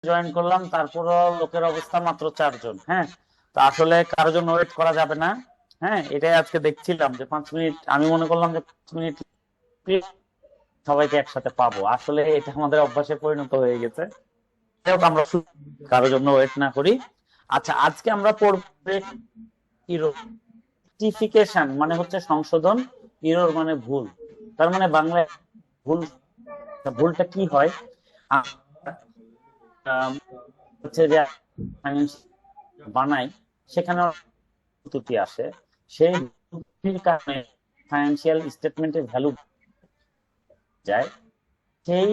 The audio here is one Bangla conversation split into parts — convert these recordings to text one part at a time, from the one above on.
জয়েন করলাম, তারপরও লোকের অবস্থা মাত্র 4 জন। হ্যাঁ, তো আসলে কারোর জন্য ওয়েট করা যাবে না। হ্যাঁ, এটাই আজকে দেখছিলাম যে 5 মিনিট, আমি মনে করলাম যে 5 মিনিট সবাইকে একসাথে পাবো, আসলে এটা আমাদের অভ্যাসে পরিণত হয়ে গেছে। যাই হোক, আমরা কারোর জন্য ওয়েট না করি। আচ্ছা, আজকে আমরা পড়বো রেকটিফিকেশন, মানে হচ্ছে সংশোধন, ইরর মানে ভুল। তার মানে বাংলায় ভুল, ভুলটা কি হয়? হচ্ছে যে বানাই, সেখানে ত্রুটি আসে, সেই ত্রুটির কারণে ফাইন্যান্সিয়াল স্টেটমেন্টের ভ্যালু যায়। সেই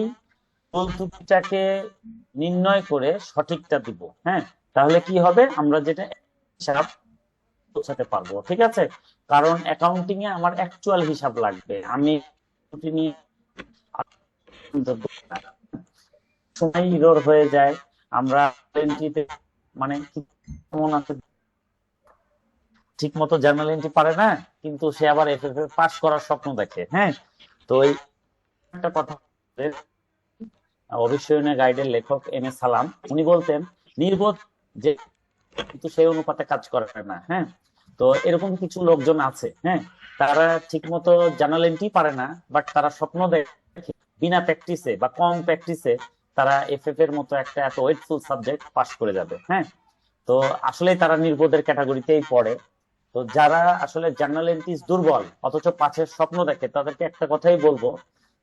ভুল ত্রুটিটাকে নির্ণয় করে সঠিকটা দিব। হ্যাঁ, তাহলে কি হবে, আমরা যেটা হিসাব বোঝাতে পারবো। ঠিক আছে, কারণ অ্যাকাউন্টিং এ আমার অ্যাকচুয়াল হিসাব লাগবে, আমি ত্রুটি নিয়ে সময় ইরর হয়ে যায়। আমরা এন্ট্রিতে মানে কেমন আছে, ঠিক মতো জার্নাল এন্ট্রি পারে না, কিন্তু সে আবার এফএফএ পাস করার স্বপ্ন দেখে। হ্যাঁ, তো এই একটা কথা, অবিশ্বরণীয় গাইডের লেখক এম এ সালাম উনি বলতেন, নির্বোধ যে কিন্তু সেই অনুপাতে কাজ করে না। হ্যাঁ, তো এরকম কিছু লোকজন আছে। হ্যাঁ, তারা ঠিক মতো জার্নাল এন্ট্রি পারে না, বাট তারা স্বপ্ন দেখে বিনা প্র্যাকটিসে বা কম প্র্যাকটিসে তারা এফএফ এর মতো একটা এত ওয়েটফুল সাবজেক্ট পাস করে যাবে। হ্যাঁ, তো আসলে তারা নির্বোধের ক্যাটাগরিতেই পড়ে। তো যারা আসলে জার্নাল এন্ট্রিজ দুর্বল অথচ পাঁচের স্বপ্ন দেখে, তাদেরকে একটা কথাই বলবো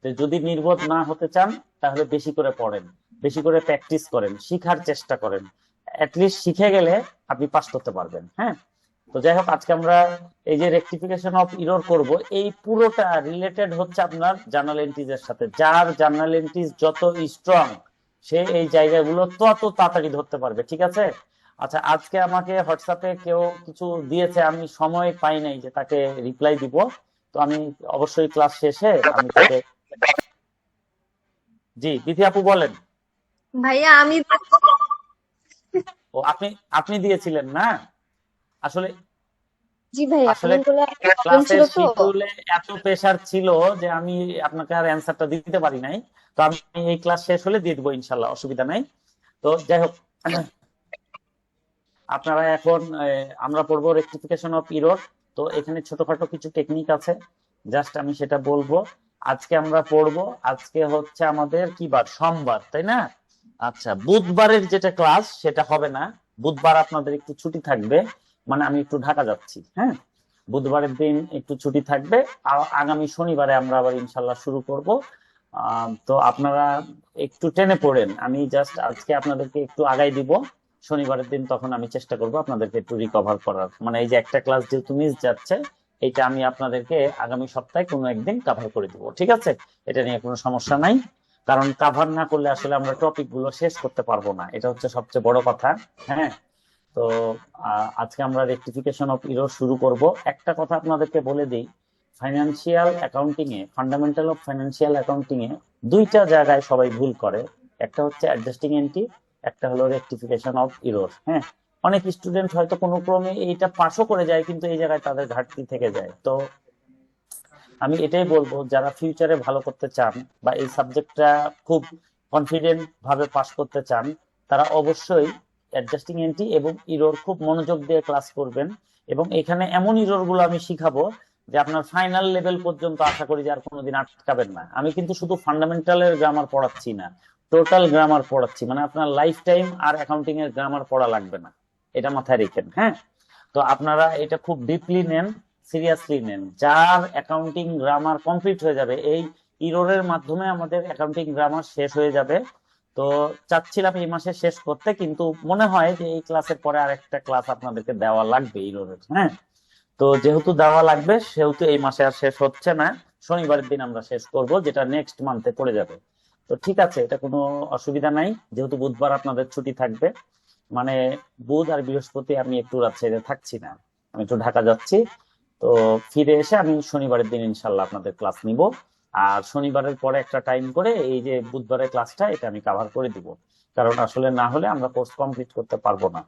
যে যদি নির্বোধ না হতে চান তাহলে বেশি করে পড়েন, বেশি করে প্র্যাকটিস করেন, শিখার চেষ্টা করেন। অ্যাটলিস্ট শিখে গেলে আপনি পাস করতে পারবেন। হ্যাঁ, তো যাই হোক, আজকে আমরা এই যে রেকটিফিকেশন অফ ইরর করব, এই পুরোটা রিলেটেড হচ্ছে আপনার জার্নাল এন্ট্রিজ এর সাথে। যার জার্নাল এন্ট্রিজ যত স্ট্রং, সে এই জায়গাগুলো তত তাড়াতাড়ি ধরতে পারবে। ঠিক আছে। আচ্ছা, আজকে আমাকে হোয়াটসঅ্যাপে কেউ কিছু দিয়েছে, আমি সময় পাই নাই যে তাকে রিপ্লাই দিব। তো আমি অবশ্যই ক্লাস শেষে আমি তাকে, জি বিথি আপু বলেন। ভাইয়া আমি ও, আপনি আপনি দিয়েছিলেন না? আসলে জি ভাইয়া আসলে অনেকগুলো প্রবলেম ছিল ক্লাসের তো। শিডিউলে এত প্রেসার ছিল যে আমি আপনাকে আর অ্যান্সারটা দিতে পারি নাই। তো আমি এই ক্লাস শেষ হলে দিয়ে দিবো ইনশাল্লাহ, অসুবিধা নাই। তো যাই হোক, আপনারা এখন আমরা পড়বো রেকটিফিকেশন অফ ইরর। তো এখানে ছোটখাটো কিছু টেকনিক আছে, জাস্ট আমি সেটা বলবো। আজকে আমরা পড়বো, আজকে হচ্ছে আমাদের কি বার, সোমবার, তাই না? আচ্ছা, বুধবারের যেটা ক্লাস সেটা হবে না। বুধবার আপনাদের একটু ছুটি থাকবে, মানে আমি একটু ঢাকা যাচ্ছি। হ্যাঁ, বুধবারের দিন একটু ছুটি থাকবে। আগামী শনিবারে আমরা আবার ইনশাল্লাহ শুরু করব। তো আপনারা একটু টেনে পড়েন, আমি জাস্ট আজকে আপনাদেরকে একটু আগাই দিব। শনিবারের দিন তখন আমি চেষ্টা করব আপনাদেরকে একটু রিকভার করার, মানে এই যে একটা ক্লাস যেহেতু মিস যাচ্ছে, এটা আমি আপনাদেরকে আগামী সপ্তাহে কোনো একদিন কভার করে দিব। ঠিক আছে, এটা নিয়ে কোনো সমস্যা নাই। কারণ কাভার না করলে আসলে আমরা টপিক গুলো শেষ করতে পারবো না, এটা হচ্ছে সবচেয়ে বড় কথা। হ্যাঁ, তো আজকে আমরা রেকটিফিকেশন অফ ইরর শুরু করব। একটা কথা আপনাদেরকে বলে দিই, ফাইন্যান্সিয়াল অ্যাকাউন্টিং এ, ফান্ডামেন্টাল অফ ফাইন্যান্সিয়াল অ্যাকাউন্টিং এ দুইটা জায়গায় সবাই ভুল করে। একটা হচ্ছে অ্যাডজাস্টিং এন্ট্রি, একটা হলো রেকটিফিকেশন অফ ইরর। হ্যাঁ, অনেক স্টুডেন্ট হয়তো কোনো ক্রমে এইটা পাসও করে যায়, কিন্তু এই জায়গায় তাদের ঘাটতি থেকে যায়। তো আমি এটাই বলবো, যারা ফিউচারে ভালো করতে চান বা এই সাবজেক্টটা খুব কনফিডেন্ট ভাবে পাস করতে চান, তারা অবশ্যই অ্যাডজাস্টিং এন্ট্রি এবং ইরর খুব মনোযোগ দিয়ে ক্লাস করবেন। এবং এখানে এমন ইরর গুলো আমি শিখাবো যে আপনার ফাইনাল লেভেল পর্যন্ত আশা করি যে আর কোনোদিন আটকাবেন না। আমি কিন্তু শুধু ফান্ডামেন্টালের গ্রামার পড়াচ্ছি না, টোটাল গ্রামার পড়াচ্ছি, মানে আপনার লাইফ টাইম আর অ্যাকাউন্টিং এর গ্রামার পড়া লাগবে না, এটা মাথায় রেখেন। হ্যাঁ, তো আপনারা এটা খুব ডিপলি নেন, সিরিয়াসলি নেন। যার অ্যাকাউন্টিং গ্রামার কমপ্লিট হয়ে যাবে, এই ইরোরের মাধ্যমে আমাদের অ্যাকাউন্টিং গ্রামার শেষ হয়ে যাবে। তো চাচ্ছিলাম এই মাসে শেষ করতে, কিন্তু মনে হয় যে এই ক্লাসের পরে আরেকটা ক্লাস আপনাদেরকে দেওয়া লাগবে ইরোরের। হ্যাঁ, তো যেহেতু দেওয়া লাগবে সেহেতু এই মাসে আর শেষ হচ্ছে না, শনিবারের দিন আমরা শেষ করব, যেটা নেক্সট মান্থে পড়ে যাবে। তো ঠিক আছে, এটা কোনো অসুবিধা নাই, যেহেতু বুধবার আপনাদের ছুটি থাকবে। মানে বুধ আর বৃহস্পতি আমি একটু রাজশাহীতে থাকছি না, আমি একটু ঢাকা যাচ্ছি। তো ফিরে এসে আমি শনিবারের দিন ইনশাল্লাহ আপনাদের ক্লাস নিব। আর শনিবারের পরে একটা টাইম করে এই যে বুধবারের ক্লাসটা, এটা আমি কাভার করে দিব, কারণ আসলে না হলে আমরা কোর্স কমপ্লিট করতে পারবো না।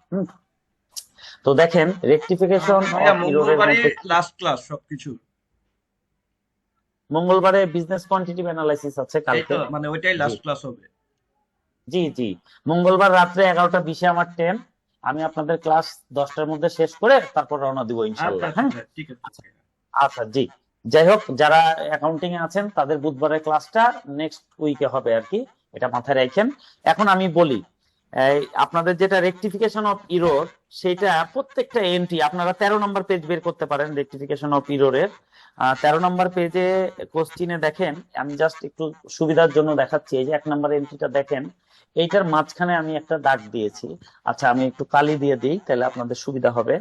তো দেখেন, রেকটিফিকেশন ভাইয়া অফ ইররের মঙ্গলবারে মধ্যে লাস্ট ক্লাস সবকিছু। মঙ্গলবারে বিজনেস কোয়ান্টিটিভ অ্যানালাইসিস আছে এই কালকে। তো মানে ওইটাই জি, লাস্ট ক্লাস হবে। জি জি, মঙ্গলবার রাত্রে 11টা 20-এ আমার ট্রেন। আমি আপনাদের ক্লাস 10টার মধ্যে শেষ করে তারপর রওনা দিব আচ্ছা ইনশাল্লাহ। আচ্ছা হ্যাঁ, ভাই, ঠিক আছে ভাইয়া। আচ্ছা জি। যাই হোক, যারা অ্যাকাউন্টিং এ আছেন তাদের বুধবারের ক্লাসটা নেক্সট উইকে হবে আর কি, এটা মাথায় রাখেন। এখন আমি বলি, এই আপনাদের যেটা রেকটিফিকেশন অফ ইরর, সেটা প্রত্যেকটা এন্ট্রি আপনারা 13 নম্বর পেজ বের করতে পারেন রেকটিফিকেশন অফ ইররের। 13 নম্বর পেজে কোশ্চিনে দেখেন, আমি জাস্ট একটু সুবিধার জন্য দেখাচ্ছি। এই যে 1 নম্বর এন্ট্রিটা দেখেন, এইটার মাঝখানে আমি একটা দাগ দিয়েছি। আচ্ছা, আমি একটু কালি দিয়ে দিই, তাহলে আপনাদের সুবিধা হবে।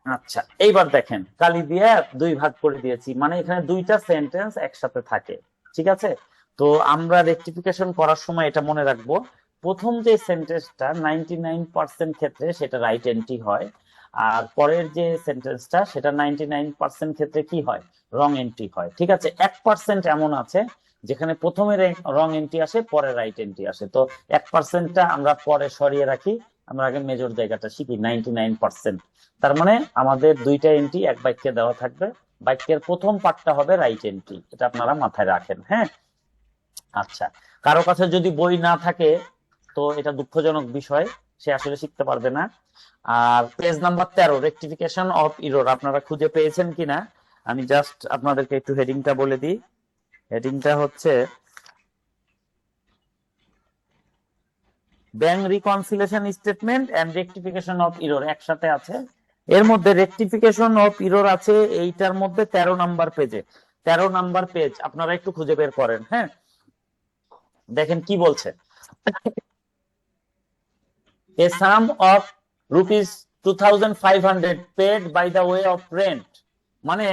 আচ্ছা, এইবার দেখেন, কালি দিয়ে 2 ভাগ করে দিয়েছি, মানে এখানে 2টা সেন্টেন্স একসাথে থাকে। ঠিক আছে, তো আমরা রেকটিফিকেশন করার সময় এটা মনে রাখবো, প্রথম যে সেন্টেন্সটা 99% ক্ষেত্রে সেটা রাইট এন্ট্রি হয়, আর পরের যে সেন্টেন্সটা সেটা 99% ক্ষেত্রে কি হয়, রং এন্ট্রি হয়। ঠিক আছে, 1% এমন আছে যেখানে প্রথমে রং এন্ট্রি আসে, পরে রাইট এন্ট্রি আসে। তো 1%টা আমরা পরে সরিয়ে রাখি, আমরা আগে মেজর জায়গাটা শিখি 99%। তার মানে আমাদের 2টা এন্ট্রি এক বাক্যে দেওয়া থাকবে, বাক্যের প্রথম পার্টটা হবে রাইট এন্ট্রি, এটা আপনারা মাথায় রাখেন। হ্যাঁ, আচ্ছা, কারো কাছে যদি বই না থাকে তো এটা দুঃখজনক বিষয়, সে আসলে শিখতে পারবে না। আর page number 13 rectification of error আপনারা খুঁজে পেয়েছেন কিনা, আমি জাস্ট আপনাদেরকে একটু হেডিংটা বলে দিই। হেডিংটা হচ্ছে bank reconciliation statement and rectification of error একসাথে আছে। এর মধ্যে রেকটিফিকেশন অফ ইরর আছে এইটার মধ্যে 13 নম্বর পেজে। 13 নম্বর পেজ আপনারা একটু খুঁজে বের করেন। হ্যাঁ, দেখেন কি বলছে, a sum of rupees 2500 paid by the way of rent, মানে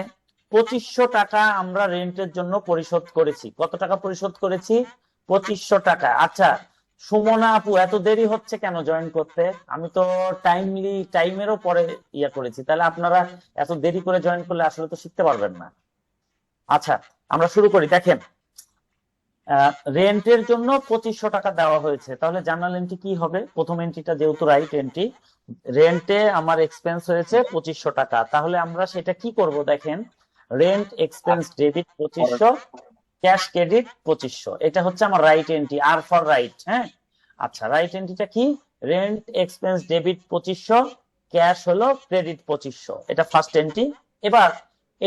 2500 টাকা আমরা রেন্টের জন্য পরিশোধ করেছি। কত টাকা পরিশোধ করেছি? 2500 টাকা। আচ্ছা, সুমনা আপু এত দেরি হচ্ছে কেন জয়েন করতে? আমি তো টাইমেরও পরে করেছি, তাহলে আপনারা এত দেরি করে জয়েন করলে আসলে তো শিখতে পারবেন না। আচ্ছা, আমরা শুরু করি। দেখেন, রেন্টের জন্য 2500 টাকা দেওয়া হয়েছে, তাহলে জার্নাল এন্ট্রি কি হবে? প্রথম এন্ট্রিটা যেহেতু রাইট এন্ট্রি, রেন্টে আমার এক্সপেন্স হয়েছে 2500 টাকা, তাহলে আমরা সেটা কি করব? দেখেন, rent expense debit 2500, cash credit 2500, এটা হচ্ছে আমার রাইট এন্ট্রি, আর ফর রাইট। হ্যাঁ, আচ্ছা, রাইট এন্ট্রিটা কি? রেন্ট এক্সপেন্স ডেবিট 2500, ক্যাশ হলো ক্রেডিট 2500, এটা ফার্স্ট এন্ট্রি। এবার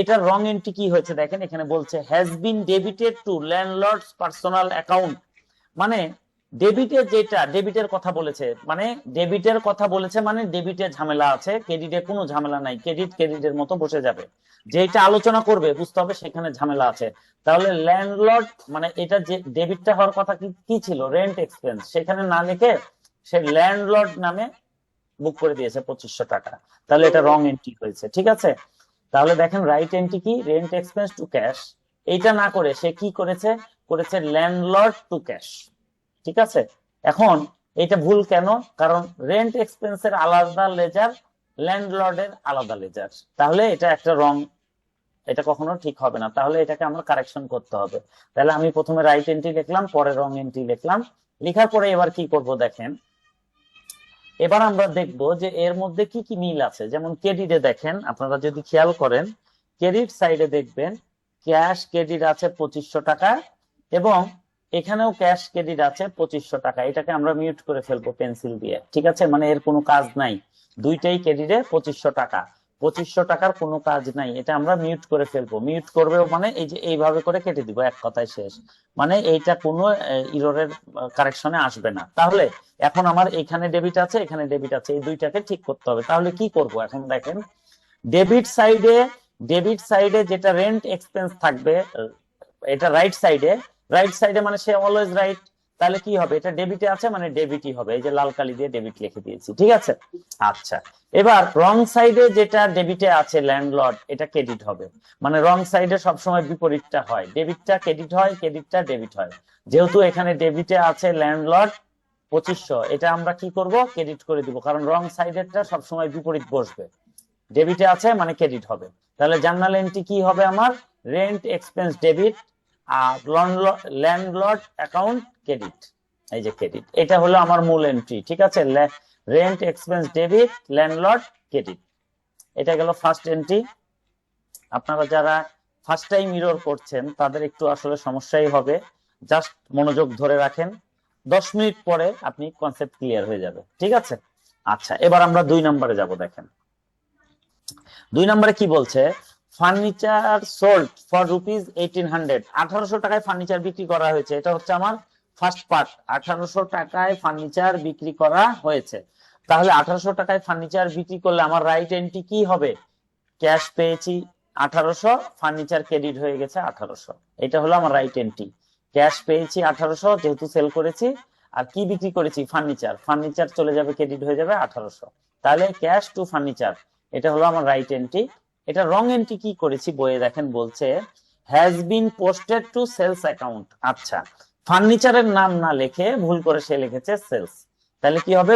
এটার রং এন্ট্রি কি হয়েছে দেখেন, এখানে বলছে has been debited two landlords personal account, মানে ডেবিটের যেটা ডেবিটের কথা বলেছে, মানে ডেবিটের কথা বলেছে, মানে ডেবিটের ঝামেলা আছে, ক্রেডিটে কোনো ঝামেলা নাই, ক্রেডিট ক্রেডিটের মতো বসে যাবে। যেটা আলোচনা করবে বুঝতে হবে সেখানে ঝামেলা আছে। তাহলে ল্যান্ডলর্ড, মানে এটা যে ডেবিটটা হওয়ার কথা কি কি ছিল? রেন্ট এক্সপেন্স, সেখানে না লিখে সে ল্যান্ডলর্ড নামে বুক করে দিয়েছে 2500 টাকা, তাহলে এটা রং এন্ট্রি হয়েছে। ঠিক আছে, তাহলে দেখেন রাইট এন্ট্রি কি? রেন্ট এক্সপেন্স টু ক্যাশ, এইটা না করে সে কি করেছে? করেছে ল্যান্ডলর্ড টু ক্যাশ। ঠিক আছে, এখন এটা ভুল কেন? কারণ রেন্ট এক্সপেন্সের আলাদা লেজার, ল্যান্ডলর্ডের আলাদা লেজার, তাহলে এটা একটা রং, এটা কখনো ঠিক হবে না, তাহলে এটাকে আমরা কারেকশন করতে হবে। তাহলে আমি প্রথমে রাইট এন্ট্রি লিখলাম, পরে রং এন্ট্রি লিখলাম। লেখার পরে এবার কি করব দেখেন, এবার আমরা দেখব যে এর মধ্যে কি কি মিল আছে। যেমন ক্রেডিটে দেখেন, আপনারা যদি খেয়াল করেন, ক্রেডিট সাইডে দেখবেন ক্যাশ ক্রেডিট আছে 2500 টাকা, এবং এখানেও ক্যাশ ক্রেডিট আছে 2500 টাকা। এটাকে আমরা মিউট করে ফেলবো পেন্সিল দিয়ে। ঠিক আছে, মানে এর কোনো কাজ নাই, দুইটাই ক্রেডিটে 2500 টাকা, 2500 টাকার কোনো কাজ নাই, এটা আমরা মিউট করে ফেলবো। মিউট করবে মানে এই যে এইভাবে করে কেটে দিব, এক কথায় শেষ, মানে এইটা কোনো ইররের কারেকশনে আসবে না। তাহলে এখন আমার এখানে ডেবিট আছে, এখানে ডেবিট আছে, এই দুইটাকে ঠিক করতে হবে। তাহলে কি করব এখন দেখেন, ডেবিট সাইডে যেটা রেন্ট এক্সপেন্স থাকবে, এটা রাইট সাইডে, রাইট সাইডে মানে সে অলওয়েজ রাইট, তাহলে কি হবে? এটা ডেবিটে আছে মানে ডেবিটই হবে, এই যে লাল কালি দিয়ে ডেবিট লিখে দিয়েছি। ঠিক আছে, আচ্ছা, এবার রং সাইডে যেটা ডেবিটে আছে ল্যান্ডলর্ড, এটা ক্রেডিট হবে, মানে রং সাইডে সবসময় বিপরীতটা হয়, ডেবিটটা ক্রেডিট হয়, ক্রেডিটটা ডেবিট হয়। যেহেতু এখানে ডেবিটে আছে ল্যান্ডলর্ড 2500, এটা আমরা কি করব? ক্রেডিট করে দিব, কারণ রং সাইডেরটা সবসময় বিপরীত বসবে, ডেবিটে আছে মানে ক্রেডিট হবে। তাহলে জার্নাল এন্ট্রি কি হবে আমার? রেন্ট এক্সপেন্স ডেবিট আর ল্যান্ডলর্ড অ্যাকাউন্ট ক্রেডিট, এই যে ক্রেডিট, এটা হলো আমার মূল এন্ট্রি। ঠিক আছে, rent expense debit landlord credit, এটা গেল ফার্স্ট এন্ট্রি। আপনারা যারা ফার্স্ট টাইম ইরর করছেন তাদের একটু আসলে সমস্যাই হবে। জাস্ট মনোযোগ ধরে রাখেন, 10 মিনিট পরে আপনি কনসেপ্ট ক্লিয়ার হয়ে যাবে, ঠিক আছে? আচ্ছা, এবার আমরা 2 নম্বরে যাব। দেখেন 2 নম্বরে কি বলছে, ফার্নিচার সোল্ড ফর রুপিস 1800, 1800 টাকায় ফার্নিচার বিক্রি করা হয়েছে। এটা হচ্ছে আমার ফার্স্ট পার্ট, 1800 টাকায় ফার্নিচার বিক্রি করা হয়েছে। তাহলে 1800 টাকায় ফার্নিচার বিক্রি করলে আমার রাইট এন্ট্রি কি হবে? ক্যাশ পেয়েছি 1800, ফার্নিচার ক্রেডিট হয়ে গেছে 1800, এটা হলো আমার রাইট এন্ট্রি। ক্যাশ পেয়েছি 1800 যেহেতু সেল করেছি, আর কি বিক্রি করেছি? ফার্নিচার, ফার্নিচার চলে যাবে, ক্রেডিট হয়ে যাবে 1800। তাহলে ক্যাশ টু ফার্নিচার, এটা হলো আমার রাইট এন্ট্রি। এটা রং এন্ট্রি কি করেছি বইয়ে দেখেন, বলছে has been posted to sales account. আচ্ছা, ফার্নিচারের নাম না লিখে ভুল করে সে লিখেছে সেলস, তাহলে কি হবে?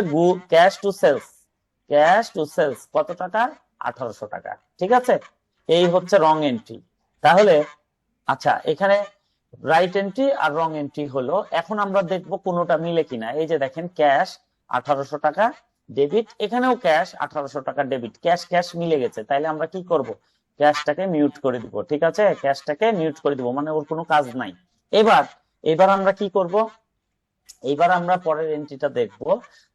Cash to sales, cash to sales কত টাকা? 1800 টাকা, ঠিক আছে? এই হচ্ছে রং এন্ট্রি। তাহলে আচ্ছা, এখানে রাইট এন্ট্রি আর রং এন্ট্রি হলো। এখন আমরা দেখবো কোনোটা মিলে কিনা। এই যে দেখেন, ক্যাশ 1800 টাকা ডেবিট, এখানেও ক্যাশ 1800 টাকা ডেবিট, ক্যাশ ক্যাশ মিলে গেছে। তাইলে আমরা কি করব? ক্যাশটাকে মিউট করে দিব, ঠিক আছে? ক্যাশটাকে মিউট করে দিব, মানে ওর কোনো কাজ নাই। এবার এবার আমরা কি করব? এইবার আমরা পরের এন্ট্রিটা দেখব।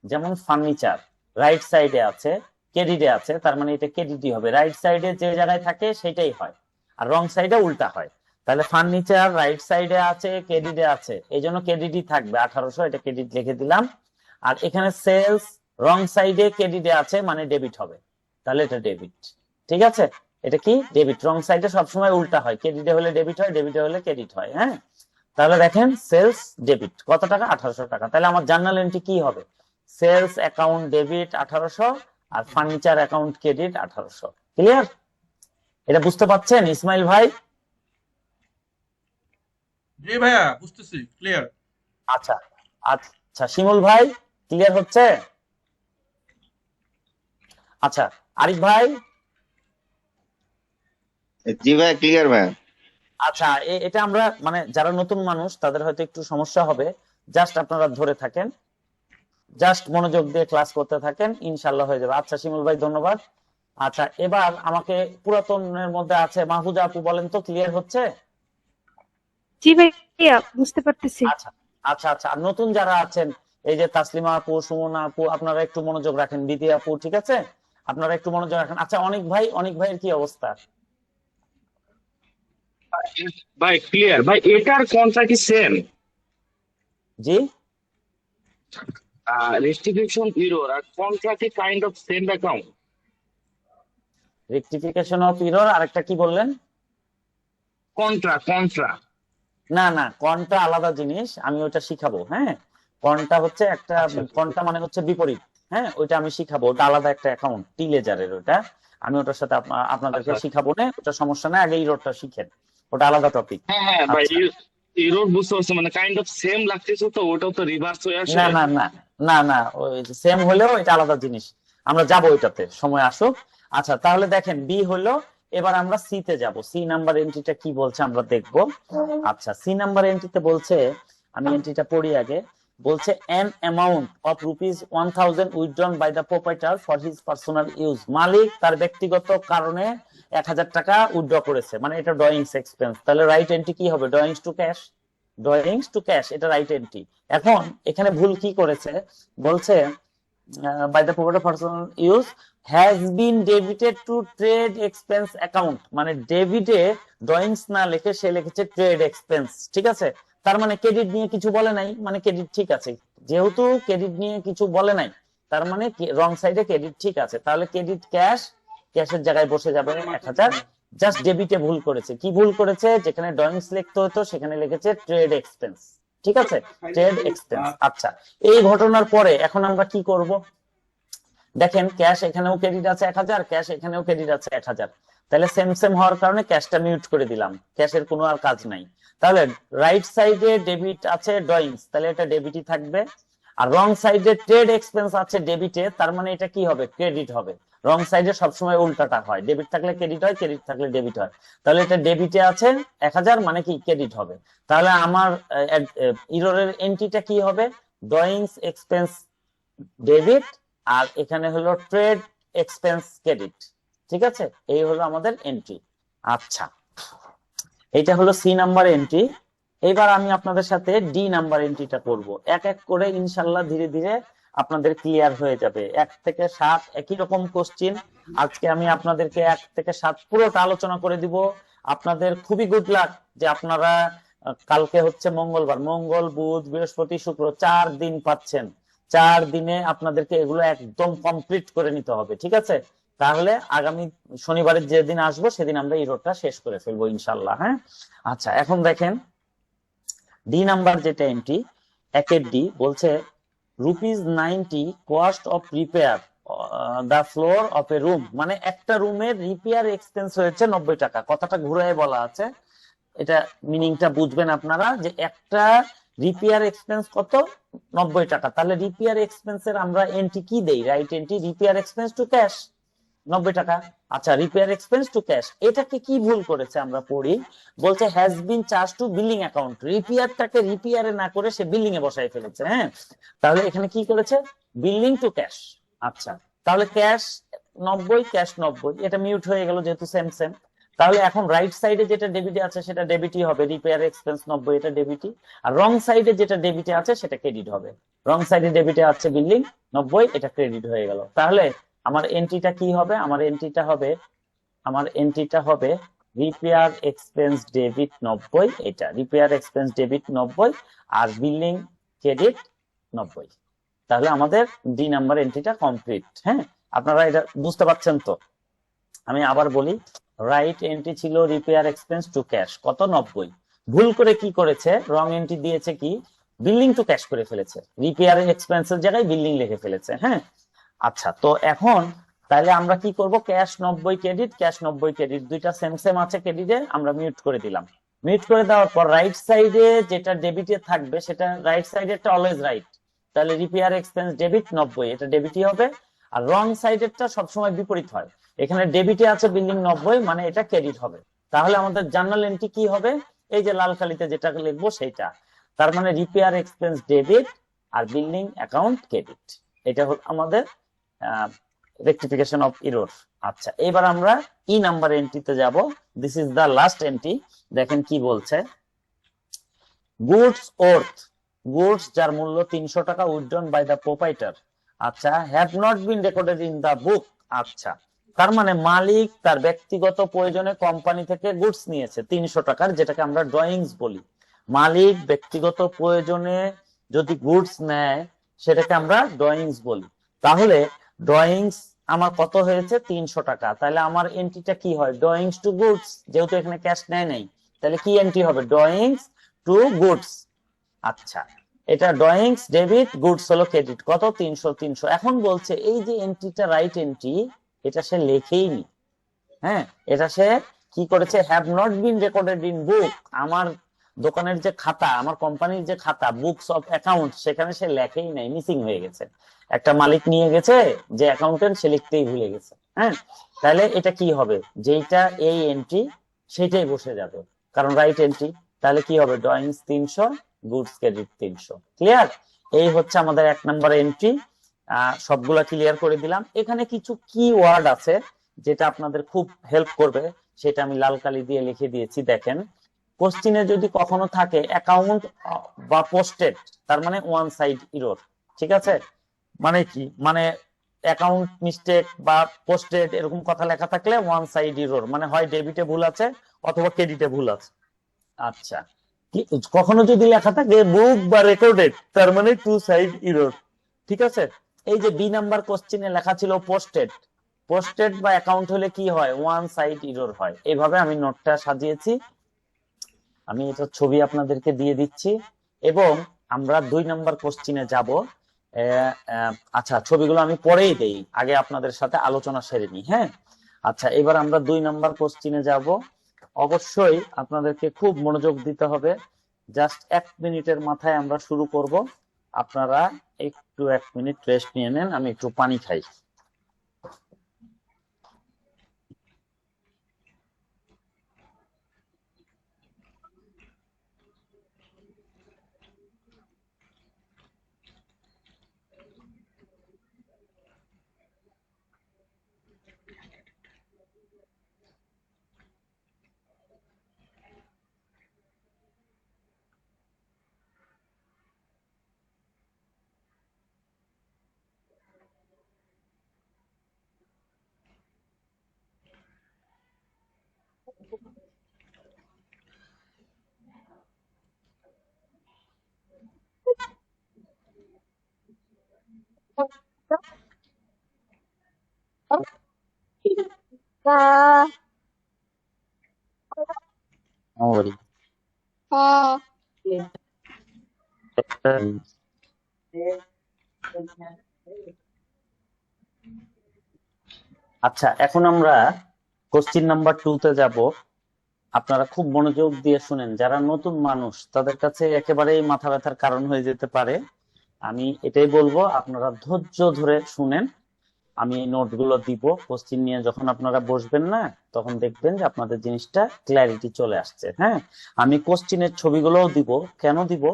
যেমন ফার্নিচার রাইট সাইডে আছে, ক্রেডিটে আছে, তার মানে এটা ক্রেডিটই হবে। রাইট সাইডে যে জায়গায় থাকে সেটাই হয়, আর রং সাইডে উল্টা হয়। তাহলে ফার্নিচার রাইট সাইডে আছে, ক্রেডিটে আছে, এই জন্য ক্রেডিটই থাকবে 1800, এটা ক্রেডিট লিখে দিলাম। আর এখানে সেলস রং সাইডে ক্রেডিটে আছে, মানে ডেবিট হবে, তাহলে এটা ডেবিট, ঠিক আছে? এটা কি? ডেবিট। রং সাইডে সবসময় উল্টা হয়, ক্রেডিটে হলে ডেবিট হয়, ডেবিটে হলে ক্রেডিট হয়। হ্যাঁ, তাহলে দেখেন সেলস ডেবিট কত টাকা? 1800 টাকা। তাহলে আমার জার্নাল এন্ট্রি কি হবে? সেলস অ্যাকাউন্ট ডেবিট 1800, আর ফার্নিচার অ্যাকাউন্ট ক্রেডিট 1800। ক্লিয়ার? এটা বুঝতে পারছেন ইসমাইল ভাই? জি ভাইয়া, বুঝতেছি, ক্লিয়ার। আচ্ছা আচ্ছা, শিমুল ভাই ক্লিয়ার হচ্ছে? আচ্ছা, আরিফ ভাই? জি ভাই, ক্লিয়ার ভাই। আচ্ছা, এটা আমরা মানে যারা নতুন মানুষ তাদের হয়তো একটু সমস্যা হবে, জাস্ট আপনারা ধরে থাকেন, জাস্ট মনোযোগ দিয়ে ক্লাস করতে থাকেন, ইনশাল্লাহ হয়ে যাবে। আচ্ছা শিমুল ভাই, ধন্যবাদ। আচ্ছা, এবার আমাকে পুরাতনের মধ্যে আছে মাহফুজা আপু, বলেন তো ক্লিয়ার হচ্ছে? জি ভাইয়া, বুঝতে পারতেছি। আচ্ছা আচ্ছা আচ্ছা, আর নতুন যারা আছেন, এই যে তাসলিমা আপু, সুমনা আপু, আপনারা একটু মনোযোগ রাখেন, বিদি আপু, ঠিক আছে? আপনারা একটু মনোযোগ রাখেন। আচ্ছা, অনেক ভাই, অনেক ভাইয়ের কি অবস্থা? ভাই ক্লিয়ার ভাই, এটার কোনটা কি সেম? জি, রেস্টিফিকেশন ইরর আর কোনটা কি kind of same account? Rectification of error, আরেকটা কি বললেন? কন্ট্রা কন্ট্রা না না, কনটা আলাদা জিনিস, আমি ওটা শিখাবো। হ্যাঁ, কনটা হচ্ছে একটা, আচ্ছা কনটা মানে হচ্ছে বিপরীত। হ্যাঁ, ওইটা আমি শিখাবো, ওটা আলাদা একটা অ্যাকাউন্ট, টি লেজারের ওটা। আমি ওটার সাথে আপনাদেরকে আচ্ছা শিখাবো না, ওটা সমস্যা না, আগে ইরোডটা শিখেন, ওটা আলাদা টপিক। হ্যাঁ হ্যাঁ ভাই, আচ্ছা, ইরর বুঝতে পারছি, মানে কাইন্ড অফ সেম লাগতেছে, তো ওটাও তো রিভার্স হয়ে আসে। না না না, না না, ওই সেম হলেও এটা আলাদা জিনিস, আমরা যাবো ওইটাতে, সময় আসুক। আচ্ছা, তাহলে দেখেন বি হলো। এবার আমরা সি তে যাব। সি নাম্বার এন্ট্রিটা কি বলছে আমরা দেখবো। আচ্ছা, সি নাম্বার এন্ট্রিতে বলছে, আমি এন্ট্রিটা পড়ি আগে। বলছে an amount of rupees 1000 withdrawn by the proprietor for his personal use, মালিক তার ব্যক্তিগত কারণে 1000 টাকা উইথড্র করেছে, মানে এটা ড্রয়িংস এক্সপেন্স। তাহলে রাইট এন্ট্রি কি হবে? Drawings to cash, drawings to cash, এটা রাইট এন্ট্রি। এখন এখানে ভুল কি করেছে? বলছে by the property personal use has been debited to trade expense account, মানে ডেবিটে ড্রয়িংস না লিখে সে লিখেছে ট্রেড এক্সপেন্স, ঠিক আছে? তার মানে ক্রেডিট নিয়ে কিছু বলে নাই, মানে ক্রেডিট ঠিক আছে। যেহেতু ক্রেডিট নিয়ে কিছু বলে নাই, তার মানে রং সাইডে ক্রেডিট ঠিক আছে। তাহলে ক্রেডিট ক্যাশ, ক্যাশের জায়গায় বসে যাবে 1000। জাস্ট ডেবিটে ভুল করেছে। কি ভুল করেছে? যেখানে ড্রয়িংস লিখতে হতো সেখানে লিখেছে ট্রেড এক্সপেন্স, ঠিক আছে? Trade expense. আচ্ছা, এই ঘটনার পরে এখন আমরা কি করব? দেখেন, ক্যাশ এখানেও ক্রেডিট আছে 1000, ক্যাশ এখানেও ক্রেডিট আছে 1000, তাহলে সেম সেম হওয়ার কারণে ক্যাশটা মিউট করে দিলাম, ক্যাশের কোনো আর কাজ নাই। তাহলে রাইট সাইডে ডেবিট আছে ড্রয়িংস, তাহলে এটা ডেবিটই থাকবে। আর রং সাইডে ট্রেড এক্সপেন্স আছে ডেবিটে, তার মানে এটা কি হবে? ক্রেডিট হবে। রং সাইডে সবসময় উল্টাটা হয়, ডেবিট থাকলে ক্রেডিট হয়, ক্রেডিট থাকলে ডেবিট হয়। তাহলে এটা ডেবিটে আছে 1000, মানে কি ক্রেডিট হবে। তাহলে আমার ইররের এন্ট্রিটা কি হবে? ড্রয়িংস এক্সপেন্স ডেবিট, আর এখানে হলো ট্রেড এক্সপেন্স ক্রেডিট, ঠিক আছে? এই হলো আমাদের এন্ট্রি। আচ্ছা, এটা হলো সি নাম্বার এন্ট্রি। এইবার আমি আপনাদের সাথে ডি নাম্বার এন্ট্রিটা করব, এক এক করে ইনশাল্লাহ ধীরে ধীরে আপনাদের ক্লিয়ার হয়ে যাবে। 1 থেকে 7 একই রকম কোশ্চিন। আজকে আমি আপনাদেরকে 1 থেকে 7 পুরোটা আলোচনা করে দিব। আপনাদের খুবই গুড লাক যে আপনারা কালকে হচ্ছে মঙ্গলবার, মঙ্গল বুধ বৃহস্পতি শুক্র 4 দিন পাচ্ছেন। 4 দিনে আপনাদেরকে এগুলো একদম কমপ্লিট করে নিতে হবে, ঠিক আছে? তাহলে আগামী শনিবারের যেদিন আসবো সেদিন আমরা এই রোডটা শেষ করে ফেলবো ইনশাল্লাহ। হ্যাঁ, আচ্ছা এখন দেখেন ডি নাম্বার যেটা এন্ট্রি, একের ডি বলছে ₹90 cost of repair the floor of a room, মানে একটা রুমের রিপেয়ার এক্সপেন্স হয়েছে 90 টাকা। কথাটা ঘুরে বলা আছে, এটা মিনিংটা বুঝবেন আপনারা যে একটা রিপেয়ার এক্সপেন্স কত, 90 টাকা। তাহলে রিপেয়ার এক্সপেন্সের আমরা এন্ট্রি কি দেই? Right entry repair expense to cash, 90 টাকা। আচ্ছা, রিপেয়ার এক্সপেন্স টু ক্যাশ, এটাকে কি ভুল করেছে আমরা পড়ি, বলছে has been charge to billing account, রিপেয়ারটাকে রিপেয়ারে না করে সে বিলিং এ বসাই ফেলেছে। হ্যাঁ, তাহলে এখানে কি করেছে, বিলিং টু ক্যাশ। আচ্ছা, তাহলে ক্যাশ 90, ক্যাশ 90, এটা মিউট হয়ে গেল যেহেতু সেম সেম। তাহলে এখন রাইট সাইডে যেটা ডেবিটে আছে সেটা ডেবিটই হবে, রিপেয়ার এক্সপেন্স 90 এটা ডেবিটই, আর রং সাইডে যেটা ডেবিটে আছে সেটা ক্রেডিট হবে। রং সাইডে ডেবিটে আছে বিলিং 90, এটা ক্রেডিট হয়ে গেল। তাহলে আমার এন্ট্রিটা কি হবে, আমার এন্ট্রিটা হবে রিপেয়ার এক্সপেন্স ডেবিট 90, এটা রিপেয়ার এক্সপেন্স ডেবিট 90 আর বিলিং ক্রেডিট 90। তাহলে আমাদের ডি নাম্বার এন্ট্রিটা কমপ্লিট। হ্যাঁ, আপনারা এটা বুঝতে পারছেন তো? আমি আবার বলি, রাইট এন্ট্রি ছিল রিপেয়ার এক্সপেন্স টু ক্যাশ, কত, 90। ভুল করে কি করেছে, রং এন্ট্রি দিয়েছে কি, বিল্ডিং টু ক্যাশ করে ফেলেছে, রিপেয়ার এক্সপেন্সের জায়গায় বিল্ডিং লিখে ফেলেছে। হ্যাঁ, আচ্ছা, তো এখন তাহলে আমরা কি করব, ক্যাশ 90 ক্রেডিট, ক্যাশ 90 ক্রেডিট, দুইটা সেম সেম আছে ক্রেডিটে, আমরা মিউট করে দিলাম। মিউট করে দেওয়ার পর রাইট সাইডে যেটা ডেবিটে থাকবে সেটা রাইট সাইডেরটা অলওয়েজ রাইট, তাহলে রিপেয়ার এক্সপেন্স ডেবিট 90, এটা ডেবিটই হবে। আর রং সাইডেরটা সবসময় বিপরীত হয়, এখানে ডেবিটে আছে বিল্ডিং 90, মানে এটা ক্রেডিট হবে। তাহলে আমাদের জার্নাল এন্ট্রি কি হবে, এই যে লাল কালিতে যেটা লিখবো সেইটা, তার মানে রিপেয়ার এক্সপেন্স ডেবিট আর বিল্ডিং অ্যাকাউন্ট ক্রেডিট, এটা হলো আমাদের রেকটিফিকেশন অফ এরর। আচ্ছা, এবার আমরা ই নাম্বার এন্ট্রিতে যাব, this is the last entry. দেখেন কি বলছে, গুডস ওর্থ, গুডস যার মূল্য 300 টাকা উইথড্রন বাই দা প্রোপাইটার, আচ্ছা, have not been recorded in the book. আচ্ছা, তার মানে মালিক তার ব্যক্তিগত প্রয়োজনে কোম্পানি থেকে গুডস নিয়েছে 300 টাকার, যেটাকে আমরা ড্রয়িংস বলি। মালিক ব্যক্তিগত প্রয়োজনে যদি গুডস নেয় সেটাকে আমরা ড্রয়িংস বলি। তাহলে ড্রয়িংস আমার কত হয়েছে, 300 টাকা। তাহলে আমার এন্ট্রিটা কি হয়, ড্রয়িংস টু গুডস, যেহেতু এখানে ক্যাশ নেয় নাই, তাহলে কি এন্ট্রি হবে, ড্রয়িংস টু গুডস। আচ্ছা, এটা ড্রয়িংস ডেবিট, গুডস হলো ক্রেডিট, কত, 300 300। এখন বলছে এই যে এন্ট্রিটা রাইট এন্ট্রি, এটা সে লেখেইনি। হ্যাঁ, এটা সে কি করেছে, have not been recorded in বুক, আমার দোকানের যে খাতা, আমার কোম্পানির যে খাতা, বুকস অফ অ্যাকাউন্ট, সেখানে সে লেখেই নাই, মিসিং হয়ে গেছে। একটা মালিক নিয়ে গেছে, যে অ্যাকাউন্টেন্ট, সে লিখতেই ভুলে গেছে। হ্যাঁ, তাহলে এটা কি হবে, যেটা এই এন্ট্রি সেটাই বসে যাবে, কারণ রাইট এন্ট্রি। তাহলে কি হবে, ড্রয়িংস 300, গুডস ক্রেডিট 300। ক্লিয়ার? এই হচ্ছে আমাদের 1 নম্বর এন্ট্রি। সবগুলা ক্লিয়ার করে দিলাম। এখানে কিছু কি ওয়ার্ড আছে যেটা আপনাদের খুব হেল্প করবে, সেটা আমি লাল কালি দিয়ে লিখে দিয়েছি। দেখেন, কোশ্চিনে যদি কখনো থাকে অ্যাকাউন্ট বা পোস্টেড, তার মানে ওয়ান সাইড এরর। ঠিক আছে, মানে কি, মানে অ্যাকাউন্ট মিস্টেক বা পোস্টেড এরকম কথা লেখা থাকলে ওয়ান সাইড এরর, মানে হয় ডেবিটে ভুল আছে অথবা ক্রেডিটে ভুল আছে। আচ্ছা, কখনো যদি লেখা থাকে বুক বা রেকর্ডেড, তার মানে টু সাইড এরর। ঠিক আছে, এই যে বি নাম্বার কোশ্চেনে লেখা ছিল পোস্টেড, পোস্টেড বা অ্যাকাউন্ট হলে কি হয়, ওয়ান সাইড এরর হয়। এইভাবে আমি নোটটা সাজিয়েছি, আমি এটা ছবি আপনাদেরকে দিয়ে দিচ্ছি, এবং আমরা 2 নম্বর কোশ্চেনে যাব। আচ্ছা, ছবিগুলো আমি পরেই দেই, আগে আপনাদের সাথে আলোচনা সেরে নিই। হ্যাঁ, আচ্ছা, এবার আমরা 2 নম্বর কোশ্চেনে যাব। অবশ্যই আপনাদেরকে খুব মনোযোগ দিতে হবে, জাস্ট 1 মিনিটের মাথায় আমরা শুরু করব। আপনারা একটু 1 মিনিট রেস্ট নিয়ে নেন, আমি একটু পানি খাই। ওই, আচ্ছা, এখন আমরা কোশ্চিন নাম্বার 2 তে যাব। আপনারা খুব মনোযোগ দিয়ে শুনেন, যারা নতুন মানুষ তাদের কাছে একেবারেই মাথা ব্যথার কারণ হয়ে যেতে পারে। আমি এটাই বলবো, আপনারা ধৈর্য ধরে শুনেন। আমি এই নোটগুলো দিব, কোশ্চিন নিয়ে যখন আপনারা বসবেন না, তখন দেখবেন যে আপনাদের জিনিসটা ক্ল্যারিটি চলে আসছে। হ্যাঁ, আমি কোশ্চিনের ছবিগুলোও দিব। কেন দিব?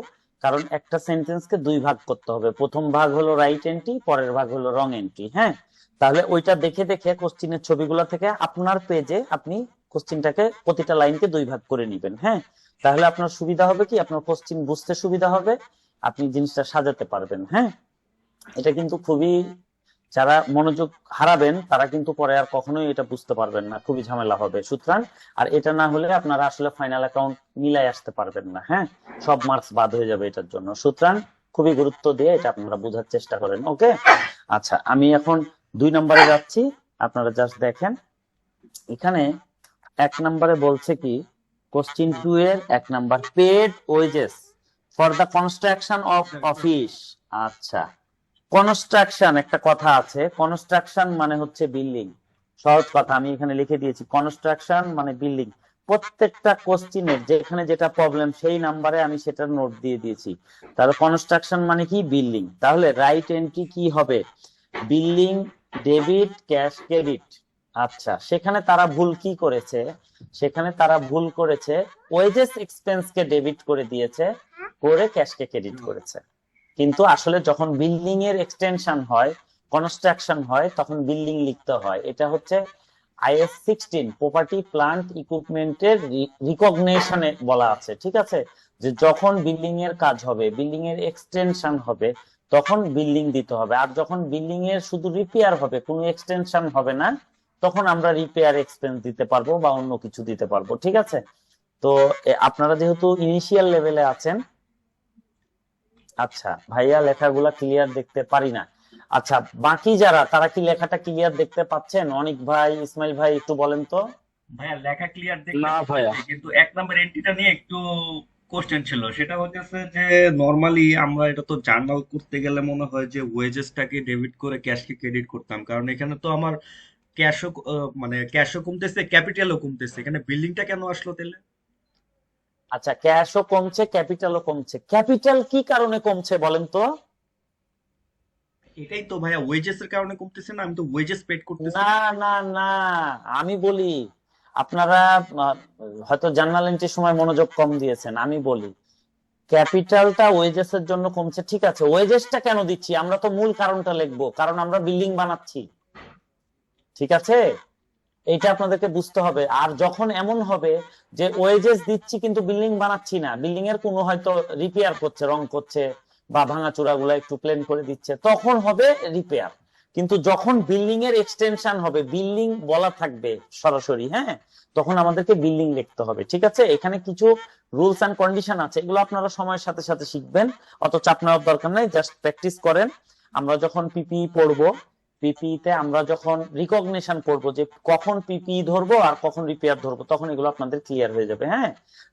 কারণ একটা সেন্টেন্সকে দুই ভাগ করতে হবে, প্রথম ভাগ হলো রাইট এন্ট্রি, পরের ভাগ হলো রং এন্ট্রি। হ্যাঁ, তাহলে ওইটা দেখে দেখে কোশ্চিনের ছবিগুলো থেকে আপনার পেজে আপনি কোশ্চিনটাকে প্রতিটা লাইনকে দুই ভাগ করে নিবেন। হ্যাঁ, তাহলে আপনার সুবিধা হবে কি, আপনার কোশ্চিন বুঝতে সুবিধা হবে, আপনি জিনিসটা সাজাতে পারবেন। হ্যাঁ, এটা কিন্তু খুবই, যারা মনোযোগ হারাবেন তারা কিন্তু পরে আর কখনোই এটা বুঝতে পারবেন না, খুবই ঝামেলা হবে। সুতরাং আর এটা না হলে আপনারা আসলে ফাইনাল অ্যাকাউন্ট মিলাই আসতে পারবেন না। হ্যাঁ, সব মার্কস বাদ হয়ে যাবে এটার জন্য। সুতরাং খুবই গুরুত্ব দিয়ে এটা আপনারা বোঝার চেষ্টা করেন। ওকে, আচ্ছা, আমি এখন 2 নম্বরে যাচ্ছি, আপনারা জাস্ট দেখেন। এখানে 1 নম্বরে বলছে কি, কোশ্চিন 2 এর 1 number, paid wages for the construction of office. আচ্ছা, কনস্ট্রাকশন একটা কথা আছে, কনস্ট্রাকশন মানে হচ্ছে বিল্ডিং। সহজ কথা, আমি এখানে লিখে দিয়েছি, কনস্ট্রাকশন মানে বিল্ডিং। প্রত্যেকটা কোশ্চিনের যেখানে যেটা প্রবলেম সেই নাম্বারে আমি সেটার নোট দিয়ে দিয়েছি। তাহলে কনস্ট্রাকশন মানে কি, বিল্ডিং। তাহলে রাইট এন্ট্রি কি হবে, বিল্ডিং ডেবিট ক্যাশ ক্রেডিট। আচ্ছা, সেখানে তারা ভুল কি করেছে, সেখানে তারা ভুল করেছে ওয়েজেস এক্সপেন্স কে ডেবিট করে দিয়েছে, করে ক্যাশকে ক্রেডিট করেছে। কিন্তু আসলে যখন বিল্ডিং এর এক্সটেনশন হয়, কনস্ট্রাকশন হয়, তখন বিল্ডিং লিখতে হয়। এটা হচ্ছে IS 16 প্রপার্টি প্লান্ট ইকুইপমেন্টের রিকগনিশনে বলা আছে। ঠিক আছে, যে যখন বিল্ডিং এর কাজ হবে, বিল্ডিং এর এক্সটেনশন হবে, তখন বিল্ডিং দিতে হবে। আর যখন বিল্ডিং এর শুধু রিপেয়ার হবে, কোনো এক্সটেনশন হবে না, তখন আমরা রিপেয়ার এক্সপেন্স দিতে পারবো বা অন্য কিছু দিতে পারবো। ঠিক আছে, তো আপনারা যেহেতু ইনিশিয়াল লেভেলে আছেন, আচ্ছা ভাইয়া লেখাগুলা ক্লিয়ার দেখতে পারি না। আচ্ছা, বাকি যারা, তারা কি লেখাটা ক্লিয়ার দেখতে পাচ্ছেন? অনিক ভাই, ইসমাইল ভাই, একটু বলেন তো। ভাইয়া লেখা ক্লিয়ার দেখতে না ভাইয়া। পাচ্ছি, কিন্তু 1 নম্বর এন্ট্রিটা নিয়ে একটু কোশ্চেন ছিল। সেটা হচ্ছে যে নর্মালি আমরা এটা তো জার্নাল করতে গেলে মনে হয় যে ওয়েজেসটাকে ডেবিট করে ক্যাশকে ক্রেডিট করতাম, কারণ এখানে তো আমার ক্যাশও মানে ক্যাশও কমতেছে, ক্যাপিটালও কমতেছে, এখানে বিল্ডিংটা কেন আসলো তাহলে? আচ্ছা, ক্যাশও কমছে, ক্যাপিটালও কমছে। ক্যাপিটাল কি কারণে কমছে বলেন তো? এটাই তো ভাইয়া, ওয়েজেস এর কারণে কমতেছে না? আমি তো ওয়েজেস পেড করতেছি। না না না, আমি বলি, আপনারা হয়তো জার্নাল এন্ট্রির সময় মনোযোগ কম দিয়েছেন। আমি বলি, ক্যাপিটালটা ওয়েজেস এর জন্য কমছে। ঠিক আছে, ওয়েজেসটা কেন দিচ্ছি, আমরা তো মূল কারণটা লিখবো, কারণ আমরা বিল্ডিং বানাচ্ছি। ঠিক আছে, এইটা আপনাদেরকে বুঝতে হবে। আর যখন এমন হবে যে ওয়েজেস দিচ্ছি কিন্তু বিল্ডিং বানাচ্ছি না, বিল্ডিং এর কোনো হয়তো রিপেয়ার করছে, রং করছে, বা ভাঙাচোরা গুলা একটু প্লেন করে দিচ্ছে, তখন হবে রিপেয়ার। কিন্তু যখন বিল্ডিং এর এক্সটেনশন হবে, বিল্ডিং বলা থাকবে সরাসরি, হ্যাঁ, তখন আমাদেরকে বিল্ডিং লিখতে হবে। ঠিক আছে, এখানে কিছু রুলস এন্ড কন্ডিশন আছে, এগুলো আপনারা সময়ের সাথে সাথে শিখবেন, অত চাপ নেওয়ার দরকার নেই, জাস্ট প্র্যাকটিস করেন। আমরা যখন পিপিই পড়বো, পিপিই তে আমরা যখন রিকগনিশন করবো যে কখন পিপিই ধরবো আর কখন রিপেয়ার ধরবো, তখন এগুলো আপনাদের ক্লিয়ার হয়ে যাবে। হ্যাঁ,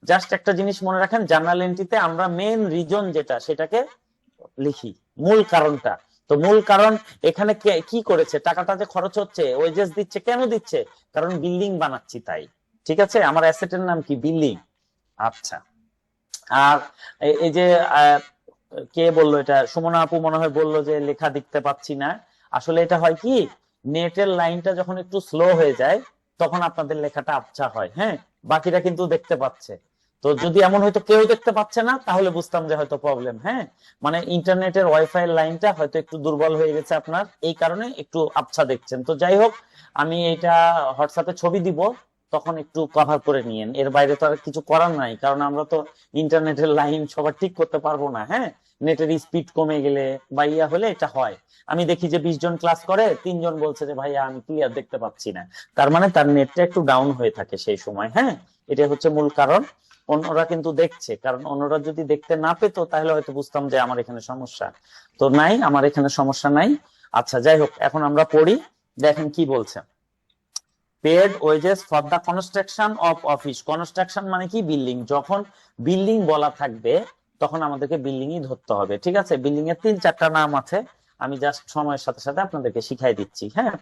জাস্ট একটা জিনিস মনে রাখেন, জার্নাল এন্ট্রিতে আমরা মেন রিজন যেটা সেটাকে লিখি, মূল কারণটা। তো মূল কারণ এখানে কি করেছে, টাকাটা যে খরচ হচ্ছে, ওয়েজেস দিচ্ছে, কেন দিচ্ছে, কারণ বিল্ডিং বানাচ্ছি তাই। ঠিক আছে, আমার অ্যাসেটের নাম কি, বিল্ডিং। আচ্ছা, আর এই যে কে বললো এটা, সুমনা আপু মনে হয় বললো যে লেখা দেখতে পাচ্ছি না। আসলে এটা হয় কি, নেটের লাইনটা যখন একটু স্লো হয়ে যায়, তখন আপনাদের লেখাটা আবছা হয়। হ্যাঁ, বাকিরা কিন্তু দেখতে পাচ্ছে। তো যদি এমন হয়তো কেউ দেখতে পাচ্ছে না, তাহলে বুঝতাম যে হয়তো প্রবলেম। হ্যাঁ, মানে ইন্টারনেটের ওয়াইফাই এর লাইনটা হয়তো একটু দুর্বল হয়ে গেছে আপনার, এই কারণে একটু আবছা দেখছেন। তো যাই হোক, আমি এটা হোয়াটসঅ্যাপে ছবি দিব, তখন একটু কভার করে নিয়েন। এর বাইরে তো আর কিছু করার নাই, কারণ আমরা তো ইন্টারনেটের লাইন সবার ঠিক করতে পারবো না। হ্যাঁ, নেটের স্পিড কমে গেলে বা ইয়া হলে এটা হয়। আমি দেখি যে 20 জন ক্লাস করে 3 জন বলছে যে ভাইয়া আমি ক্লিয়ার দেখতে পাচ্ছি না, তার মানে তার নেটটা একটু ডাউন হয়ে থাকে সেই সময়। হ্যাঁ, এটা হচ্ছে মূল কারণ। অন্যরা কিন্তু দেখছে, কারণ অন্যরা যদি দেখতে না পেতো তাহলে হয়তো বুঝতাম যে আমার এখানে সমস্যা। তো নাই, আমার এখানে সমস্যা নাই। আচ্ছা যাই হোক, এখন আমরা পড়ি। দেখেন কি বলছে। Paid wages for the construction of office. Construction মানে কি? বিল্ডিং। যখন বিল্ডিং বলা থাকবে তখন আমাদেরকে বিল্ডিংই ধরতে হবে। ঠিক আছে, বিল্ডিং এর 3-4টা নাম আছে, আমি জাস্ট সময়ের সাথে সাথে আপনাদেরকে শিখাই দিচ্ছি। হ্যাঁ,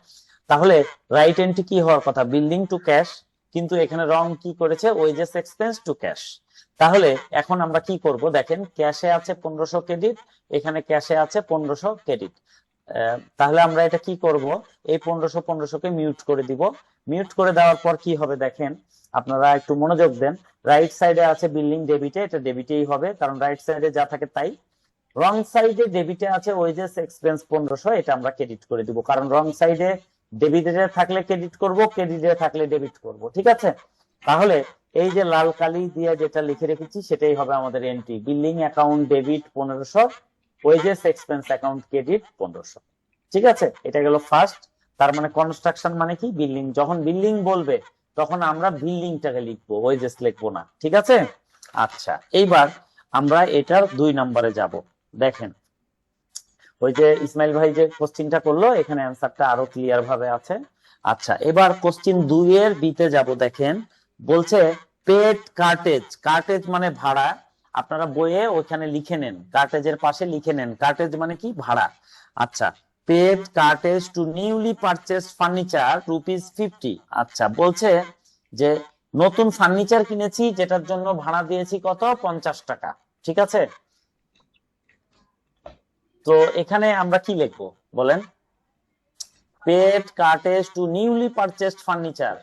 তাহলে রাইট এন্ট্রি কি হওয়ার কথা? বিল্ডিং টু ক্যাশ, কিন্তু এখানে রং কি করেছে? Wages expense to cash. তাহলে এখন আমরা কি করব? দেখেন ক্যাশে আছে 1500 ক্রেডিট, এখানে ক্যাশে আছে 1500 ক্রেডিট। তাহলে আমরা এটা কি করব? এই 1500 কে মিউট করে দিব। মিউট করে দেওয়ার পর কি হবে দেখেন, আপনারা একটু মনোযোগ দেন। রাইট সাইডে আছে বিল্ডিং ডেবিটে, এটা ডেবিটেই হবে কারণ রাইট সাইডে যা থাকে তাই। রং সাইডে ডেবিটে আছে ওয়েজেস এক্সপেন্স 1500, এটা আমরা ক্রেডিট করে দিব কারণ রং সাইডে ডেবিটে থাকলে ক্রেডিট করব, ক্রেডিটে থাকলে ডেবিট করব। ঠিক আছে, তাহলে এই যে লাল কালি দিয়ে যেটা লিখে রেখেছি সেটাই হবে আমাদের entry. Building account debit 1500, wages expense account credit 1500। ঠিক আছে, এটা গেল ফার্স্ট। তার মানে কনস্ট্রাকশন মানে কি? বিল্ডিং। যখন বিল্ডিং বলবে তখন আমরা বিল্ডিংটাকে লিখবো, ওয়েজেস লিখবো না। ঠিক আছে, আচ্ছা এইবার আমরা এটার 2 নম্বরে যাব। দেখেন ওই যে ইসমাইল ভাই যে কোশ্চিনটা করলো, এখানে অ্যান্সারটা আরো ক্লিয়ার ভাবে আছে। আচ্ছা এবার কোশ্চিন 2 এর বিতে যাব। দেখেন বলছে পেড কার্টেজ। কার্টেজ মানে ভাড়া। আপনারা বইয়ে ওখানে লিখে নেন, কার্টেজের পাশে লিখে নেন কার্টেজ মানে কি? ভাড়া। আচ্ছা, paid cartage to newly purchase furniture ₹50। আচ্ছা বলছে যে নতুন ফার্নিচার কিনেছি যেটার জন্য ভাড়া দিয়েছি কত? 50 টাকা। ঠিক আছে, তো এখানে আমরা কি লিখবো বলেন? Paid cartage to newly purchased furniture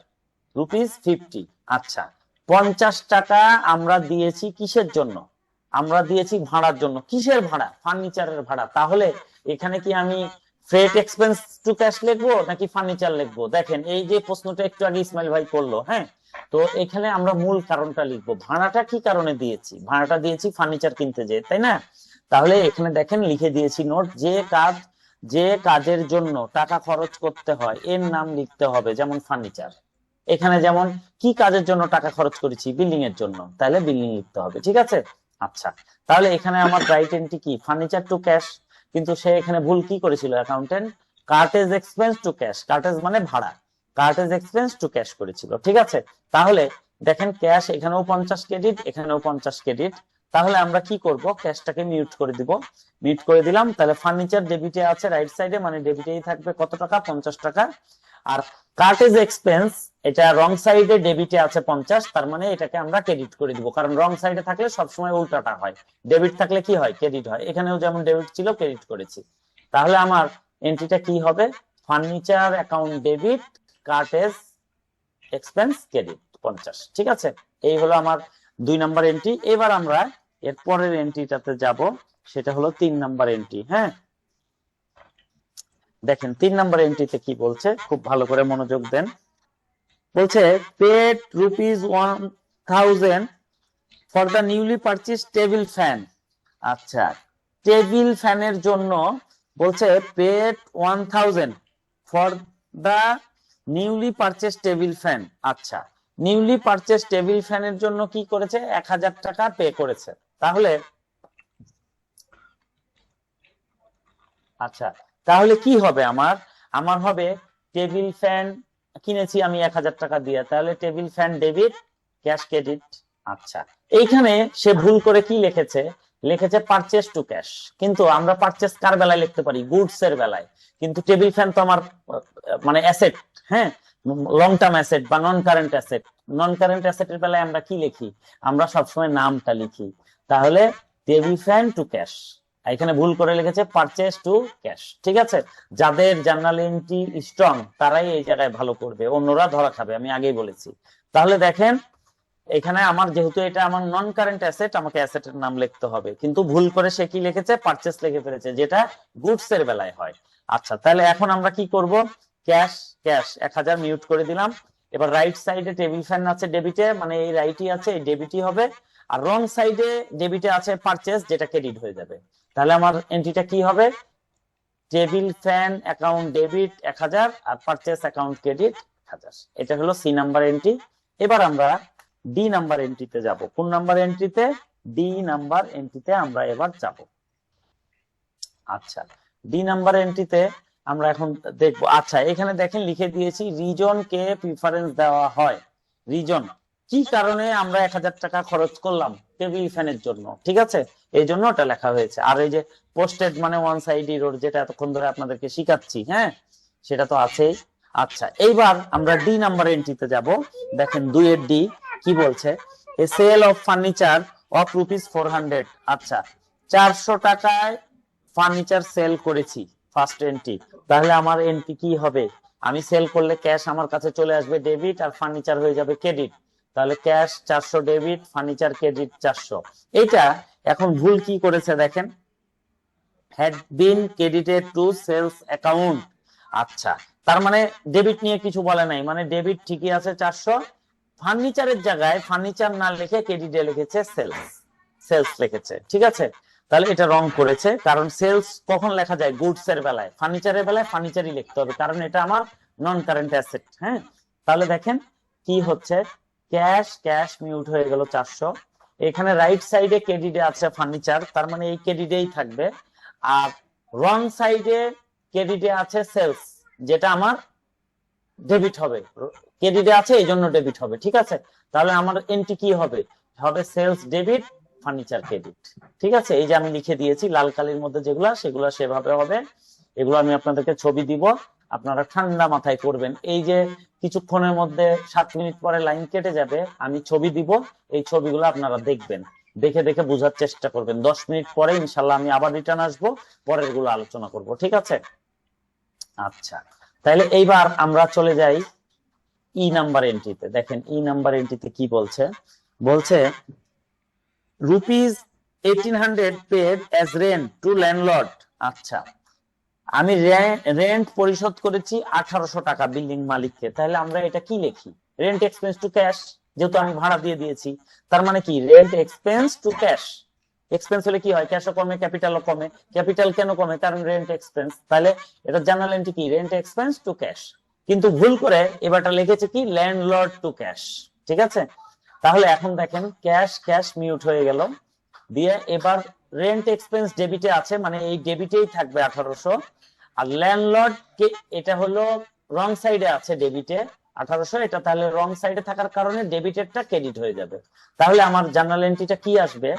₹50। আচ্ছা 50 টাকা আমরা দিয়েছি কিসের জন্য? আমরা দিয়েছি ভাড়ার জন্য। কিসের ভাড়া? ফার্নিচারের ভাড়া। তাহলে এখানে কি আমি ফ্রেট এক্সপেন্স টু ক্যাশ লিখবো নাকি ফার্নিচার লিখবো? দেখেন এই যে প্রশ্নটা একটু আগে ইসমাইল ভাই করলো। হ্যাঁ, তো এখানে আমরা মূল কারণটা লিখবো। ভাড়াটা কি কারণে দিয়েছি? ভাড়াটা দিয়েছি ফার্নিচার কিনতে যেয়ে, তাই না? তাহলে এখানে দেখেন লিখে দিয়েছি নোট, যে কাজের জন্য টাকা খরচ করতে হয় এর নাম লিখতে হবে, যেমন ফার্নিচার। এখানে যেমন কি কাজের জন্য টাকা খরচ করেছি? বিল্ডিং এর জন্য, তাহলে বিল্ডিং লিখতে হবে। ঠিক আছে, আচ্ছা তাহলে এখানে আমার রাইট এন্ট্রি কি? Furniture to cash. কিন্তু সে এখানে ভুল কি করেছিল accountant? Cartage expense to cash, cartage মানে ভাড়া, কার্টেজ এক্সপেন্স টু ক্যাশ করেছিল। ঠিক আছে, তাহলে দেখেন ক্যাশ এখানেও 50 ক্রেডিট, এখানেও 50 ক্রেডিট। তাহলে আমরা কি করব? ক্যাশটাকে মিউট করে দিব। মিউট করে দিলাম, তাহলে ফার্নিচার ডেবিটে আছে রাইট সাইডে, মানে ডেবিটেই থাকবে কত টাকা? 50 টাকা। আর কার্টেজ এক্সপেন্স এটা রং সাইডে ডেবিটে আছে 50, তার মানে এটাকে আমরা ক্রেডিট করে দিব, কারণ রং সাইডে থাকলে সবসময় উল্টাটা হয়, ডেবিট থাকলে কি হয়? ক্রেডিট হয়। এখানেও যেমন ডেবিট ছিল ক্রেডিট করেছি। তাহলে আমার এন্ট্রিটা কি হবে? Furniture account debit, cartridge expense credit 50। ঠিক আছে, এই হলো আমার 2 নাম্বার এন্ট্রি। এবার আমরা এর পরের এন্ট্রিটাতে যাব, সেটা হলো 3 নাম্বার এন্ট্রি। হ্যাঁ, দেখেন 3 নাম্বার এন্ট্রিতে কি বলছে, খুব ভালো করে মনোযোগ দেন। বলছে paid ₹1000 for the newly purchase table fan. আচ্ছা, টেবিল ফ্যানের জন্য বলছে paid 1000 for the newly purchase table fan. আচ্ছা, নিউলি পারচেজ টেবিল ফ্যানের জন্য কি করেছে? 1000 টাকা পে করেছে। তাহলে আচ্ছা, তাহলে কি হবে আমার? আমার হবে টেবিল ফ্যান কিনেছি আমি 1000 টাকা দিয়ে, তাহলে table fan debit, cash credit. আচ্ছা, এইখানে সে ভুল করে কি লিখেছে? লিখেছে পারচেজ টু ক্যাশ, কিন্তু আমরা পারচেজ কার বেলায় লিখতে পারি? গুডস এর বেলায়। কিন্তু টেবিল ফ্যান তো আমার মানে অ্যাসেট। হ্যাঁ, লং টার্ম অ্যাসেট বা non current asset. Non current অ্যাসেটের বেলায় আমরা কি লিখি? আমরা সবসময় নামটা লিখি। তাহলে টেবিল ফ্যান টু ক্যাশ, এখানে ভুল করে লিখেছে পারচেজ টু ক্যাশ। ঠিক আছে, যাদের জার্নাল এন্ট্রি স্ট্রং তারাই এই জায়গায় ভালো করবে, অন্যরা ধরা খাবে, আমি আগেই বলেছি। তাহলে দেখেন এখানে আমার যেহেতু এটা আমার নন কারেন্ট অ্যাসেট, আমাকে অ্যাসেটের নাম লিখতে হবে, কিন্তু ভুল করে সে কি লিখেছে? পারচেজ লিখে ফেলেছে, যেটা গুডস এর বেলায় হয়। আচ্ছা, তাহলে এখন আমরা কি করব? ক্যাশ 1000 মিউট করে দিলাম। এবার রাইট সাইডে টেবিল ফ্যান আছে ডেবিটে, মানে এই রাইটই আছে, এই ডেবিটই হবে। আর রং সাইডে ডেবিটে আছে পারচেজ, যেটা ক্রেডিট হয়ে যাবে। তাহলে আমার এন্ট্রিটা কি হবে? টেবিল ফ্যান অ্যাকাউন্ট ডেবিট 1000 আর পারচেস অ্যাকাউন্ট ক্রেডিট 1000। এটা হলো সি নাম্বার এন্ট্রি। এবার আমরা ডি নাম্বার এন্ট্রিতে যাব। কোন নাম্বার এন্ট্রিতে? ডি নাম্বার এন্ট্রিতে আমরা এবার যাব। আচ্ছা, ডি নাম্বার এন্ট্রিতে আমরা এখন দেখবো। আচ্ছা, এখানে দেখেন লিখে দিয়েছি রিজন কে প্রিফারেন্স দেওয়া হয়। রিজন কি কারণে আমরা 1000 টাকা খরচ করলাম টেবিল ফ্যানের জন্য, ঠিক আছে, এই জন্য ওটা লেখা হয়েছে। আর এই যে পোস্টেড মানে ওয়ান সাইড ইরর, যেটা এতক্ষণ ধরে আপনাদেরকে শিখাচ্ছি, হ্যাঁ, সেটা তো আছেই। আচ্ছা, এইবার আমরা ডি নাম্বার এন্ট্রিতে যাব। দেখেন 2 এর ডি কি বলছে? A sale of furniture of ₹400। আচ্ছা, 400 টাকায় ফার্নিচার সেল করেছি, ফার্স্ট এন্ট্রি। তাহলে আমার এন্ট্রি কি হবে? আমি সেল করলে ক্যাশ আমার কাছে চলে আসবে ডেবিট, আর ফার্নিচার হয়ে যাবে ক্রেডিট। তাহলে ক্যাশ 400 ডেবিট, ফার্নিচার ক্রেডিট 400। এটা এখন ভুল কি করেছে দেখেন, had been credited to sales account. আচ্ছা, তার মানে ডেবিট নিয়ে কিছু বলে নাই, মানে ডেবিট ঠিকই আছে 400, ফার্নিচারের জায়গায় ফার্নিচার না লিখে ক্রেডিটে লিখেছে সেলস, সেলস লিখেছে, ঠিক আছে। তাহলে এটা রং করেছে, কারণ সেলস কখন লেখা যায়? গুডস এর বেলায়। ফার্নিচারের বেলায় ফার্নিচারই লিখতে হবে, কারণ এটা আমার নন কারেন্ট অ্যাসেট। হ্যাঁ, তাহলে দেখেন কি হচ্ছে, ক্যাশ ক্যাশ মিউট হয়ে গেল 400। এখানে রাইট সাইডে ক্রেডিটে আছে ফার্নিচার, তার মানে এই ক্রেডিটেই থাকবে। আর রং সাইডে ক্রেডিটে আছে সেলস, যেটা আমার ডেবিট হবে, ক্রেডিটে আছে এই জন্য ডেবিট হবে, ঠিক আছে। তাহলে আমার এন্ট্রি কি হবে? হবে সেলস ডেবিট, ফার্নিচার ক্রেডিট, ঠিক আছে। এই যে আমি লিখে দিয়েছি লাল কালির মধ্যে যেগুলা, সেগুলা সেভাবে হবে। এগুলো আমি আপনাদেরকে ছবি দিব, আপনারা ঠান্ডা মাথায় করবেন। এই যে কিছুক্ষণের মধ্যে 7 মিনিট পরে লাইন কেটে যাবে, আমি ছবি দিব, এই ছবিগুলো আপনারা দেখবেন, দেখে দেখে বোঝার চেষ্টা করবেন। 10 মিনিট পরে ইনশাল্লাহ আমি আবার রিটার্ন আসবো, পরের গুলো আলোচনা করব, ঠিক আছে। আচ্ছা, তাহলে এইবার আমরা চলে যাই ই নাম্বার এন্ট্রিতে। দেখেন ই নাম্বার এন্ট্রিতে কি বলছে? বলছে ₹1800 paid as rent to landlord. আচ্ছা, আমি রেন্ট পরিশোধ করেছি 1800 টাকা বিল্ডিং মালিককে। তাহলে আমরা এটা কি লিখি? রেন্ট এক্সপেন্স টু ক্যাশ, যেহেতু আমি ভাড়া দিয়ে দিয়েছি। তার মানে কি? Rent expense to cash. Expense হলে কি হয়? ক্যাশও কমে, ক্যাপিটালও কমে। ক্যাপিটাল কেন কমে? কারণ রেন্ট এক্সপেন্স। তাহলে এটা জার্নাল এন্ট্রি কি? Rent expense to cash. কিন্তু ভুল করে এবারটা লিখেছে কি? ল্যান্ডলর্ড টু ক্যাশ, ঠিক আছে। তাহলে এখন দেখেন ক্যাশ ক্যাশ মিউট হয়ে গেল, দিয়ে এবার রেন্ট এক্সপেন্স ডেবিটে আছে, মানে এই ডেবিটেই থাকবে 1800। আর ল্যান্ডলর্ড কে এটা হলো রং সাইডে আছে ডেবিটে 1800, এটা তাহলে রং সাইডে থাকার কারণে ডেবিটেরটা ক্রেডিট হয়ে যাবে। তাহলে আমার জার্নাল এন্ট্রিটা কি আসবে?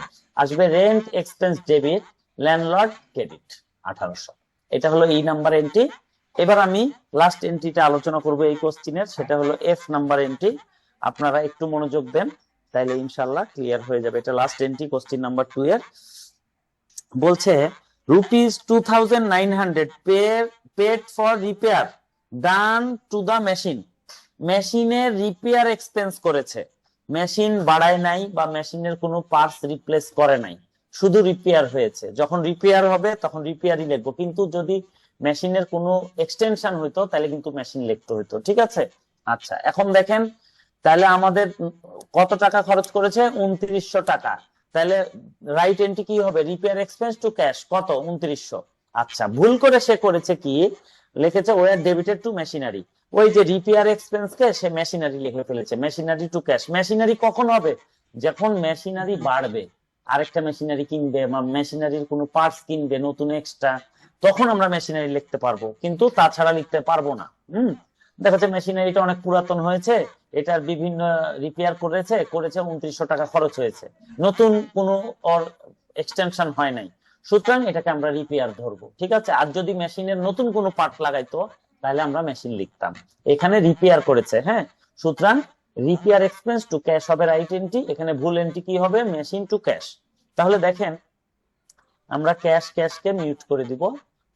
আসবে rent expense debit, landlord credit 1800। এটা হলো ই নাম্বার এন্ট্রি। এবার আমি লাস্ট এন্ট্রিটা আলোচনা করব এই কোশ্চিনের, সেটা হলো এফ নাম্বার এন্ট্রি। আপনারা একটু মনোযোগ দেন, তাইলে ইনশাল্লাহ ক্লিয়ার হয়ে যাবে। এটা লাস্ট এন্ট্রি কোশ্চিন নাম্বার 2 এর। বলছে ₹2900 paid for repair done to the machine. মেশিনের রিপেয়ার এক্সপেন্স করেছে, মেশিন বাড়ায় নাই বা মেশিনের কোনো পার্টস রিপ্লেস করে নাই, শুধু রিপেয়ার হয়েছে। যখন রিপেয়ার হবে তখন রিপেয়ারই লিখবো, কিন্তু যদি মেশিনের কোনো এক্সটেনশন হইতো তাহলে কিন্তু মেশিন লিখতে হইতো, ঠিক আছে। আচ্ছা, এখন দেখেন তাহলে আমাদের কত টাকা খরচ করেছে? 2900 টাকা। তাহলে রাইট এন্ট্রি কি হবে? রিপেয়ার এক্সপেন্স টু ক্যাশ কত? 2900। আচ্ছা, ভুল করে সে করেছে কি? লিখেছে ওয়ার ডেবিটেড টু মেশিনারি। ওই যে রিপেয়ার এক্সপেন্স কে সে মেশিনারি লিখে ফেলেছে, মেশিনারি টু ক্যাশ। মেশিনারি কখন হবে? যখন মেশিনারি বাড়বে, আরেকটা মেশিনারি কিনবে, মেশিনারির কোনো পার্টস কিনবে নতুন এক্সট্রা, তখন আমরা মেশিনারি লিখতে পারবো, কিন্তু তাছাড়া লিখতে পারবো না। দেখা যাচ্ছে মেশিনারিটা অনেক পুরাতন হয়েছে, এটার বিভিন্ন রিপেয়ার করেছে 2900 টাকা খরচ হয়েছে, নতুন কোনো এক্সটেনশন হয় নাই, সুতরাং এটাকে আমরা রিপেয়ার ধরবো, ঠিক আছে। আর যদি মেশিনের নতুন কোনো পার্ট লাগাইতো তাহলে আমরা মেশিন লিখতাম। এখানে রিপেয়ার করেছে, হ্যাঁ, সুতরাং রিপেয়ার এক্সপেন্স টু ক্যাশ হবে রাইট এন্ট্রি। এখানে ভুল এন্ট্রি কি হবে? Machine to cash. তাহলে দেখেন আমরা ক্যাশ ক্যাশকে মিউট করে দিব,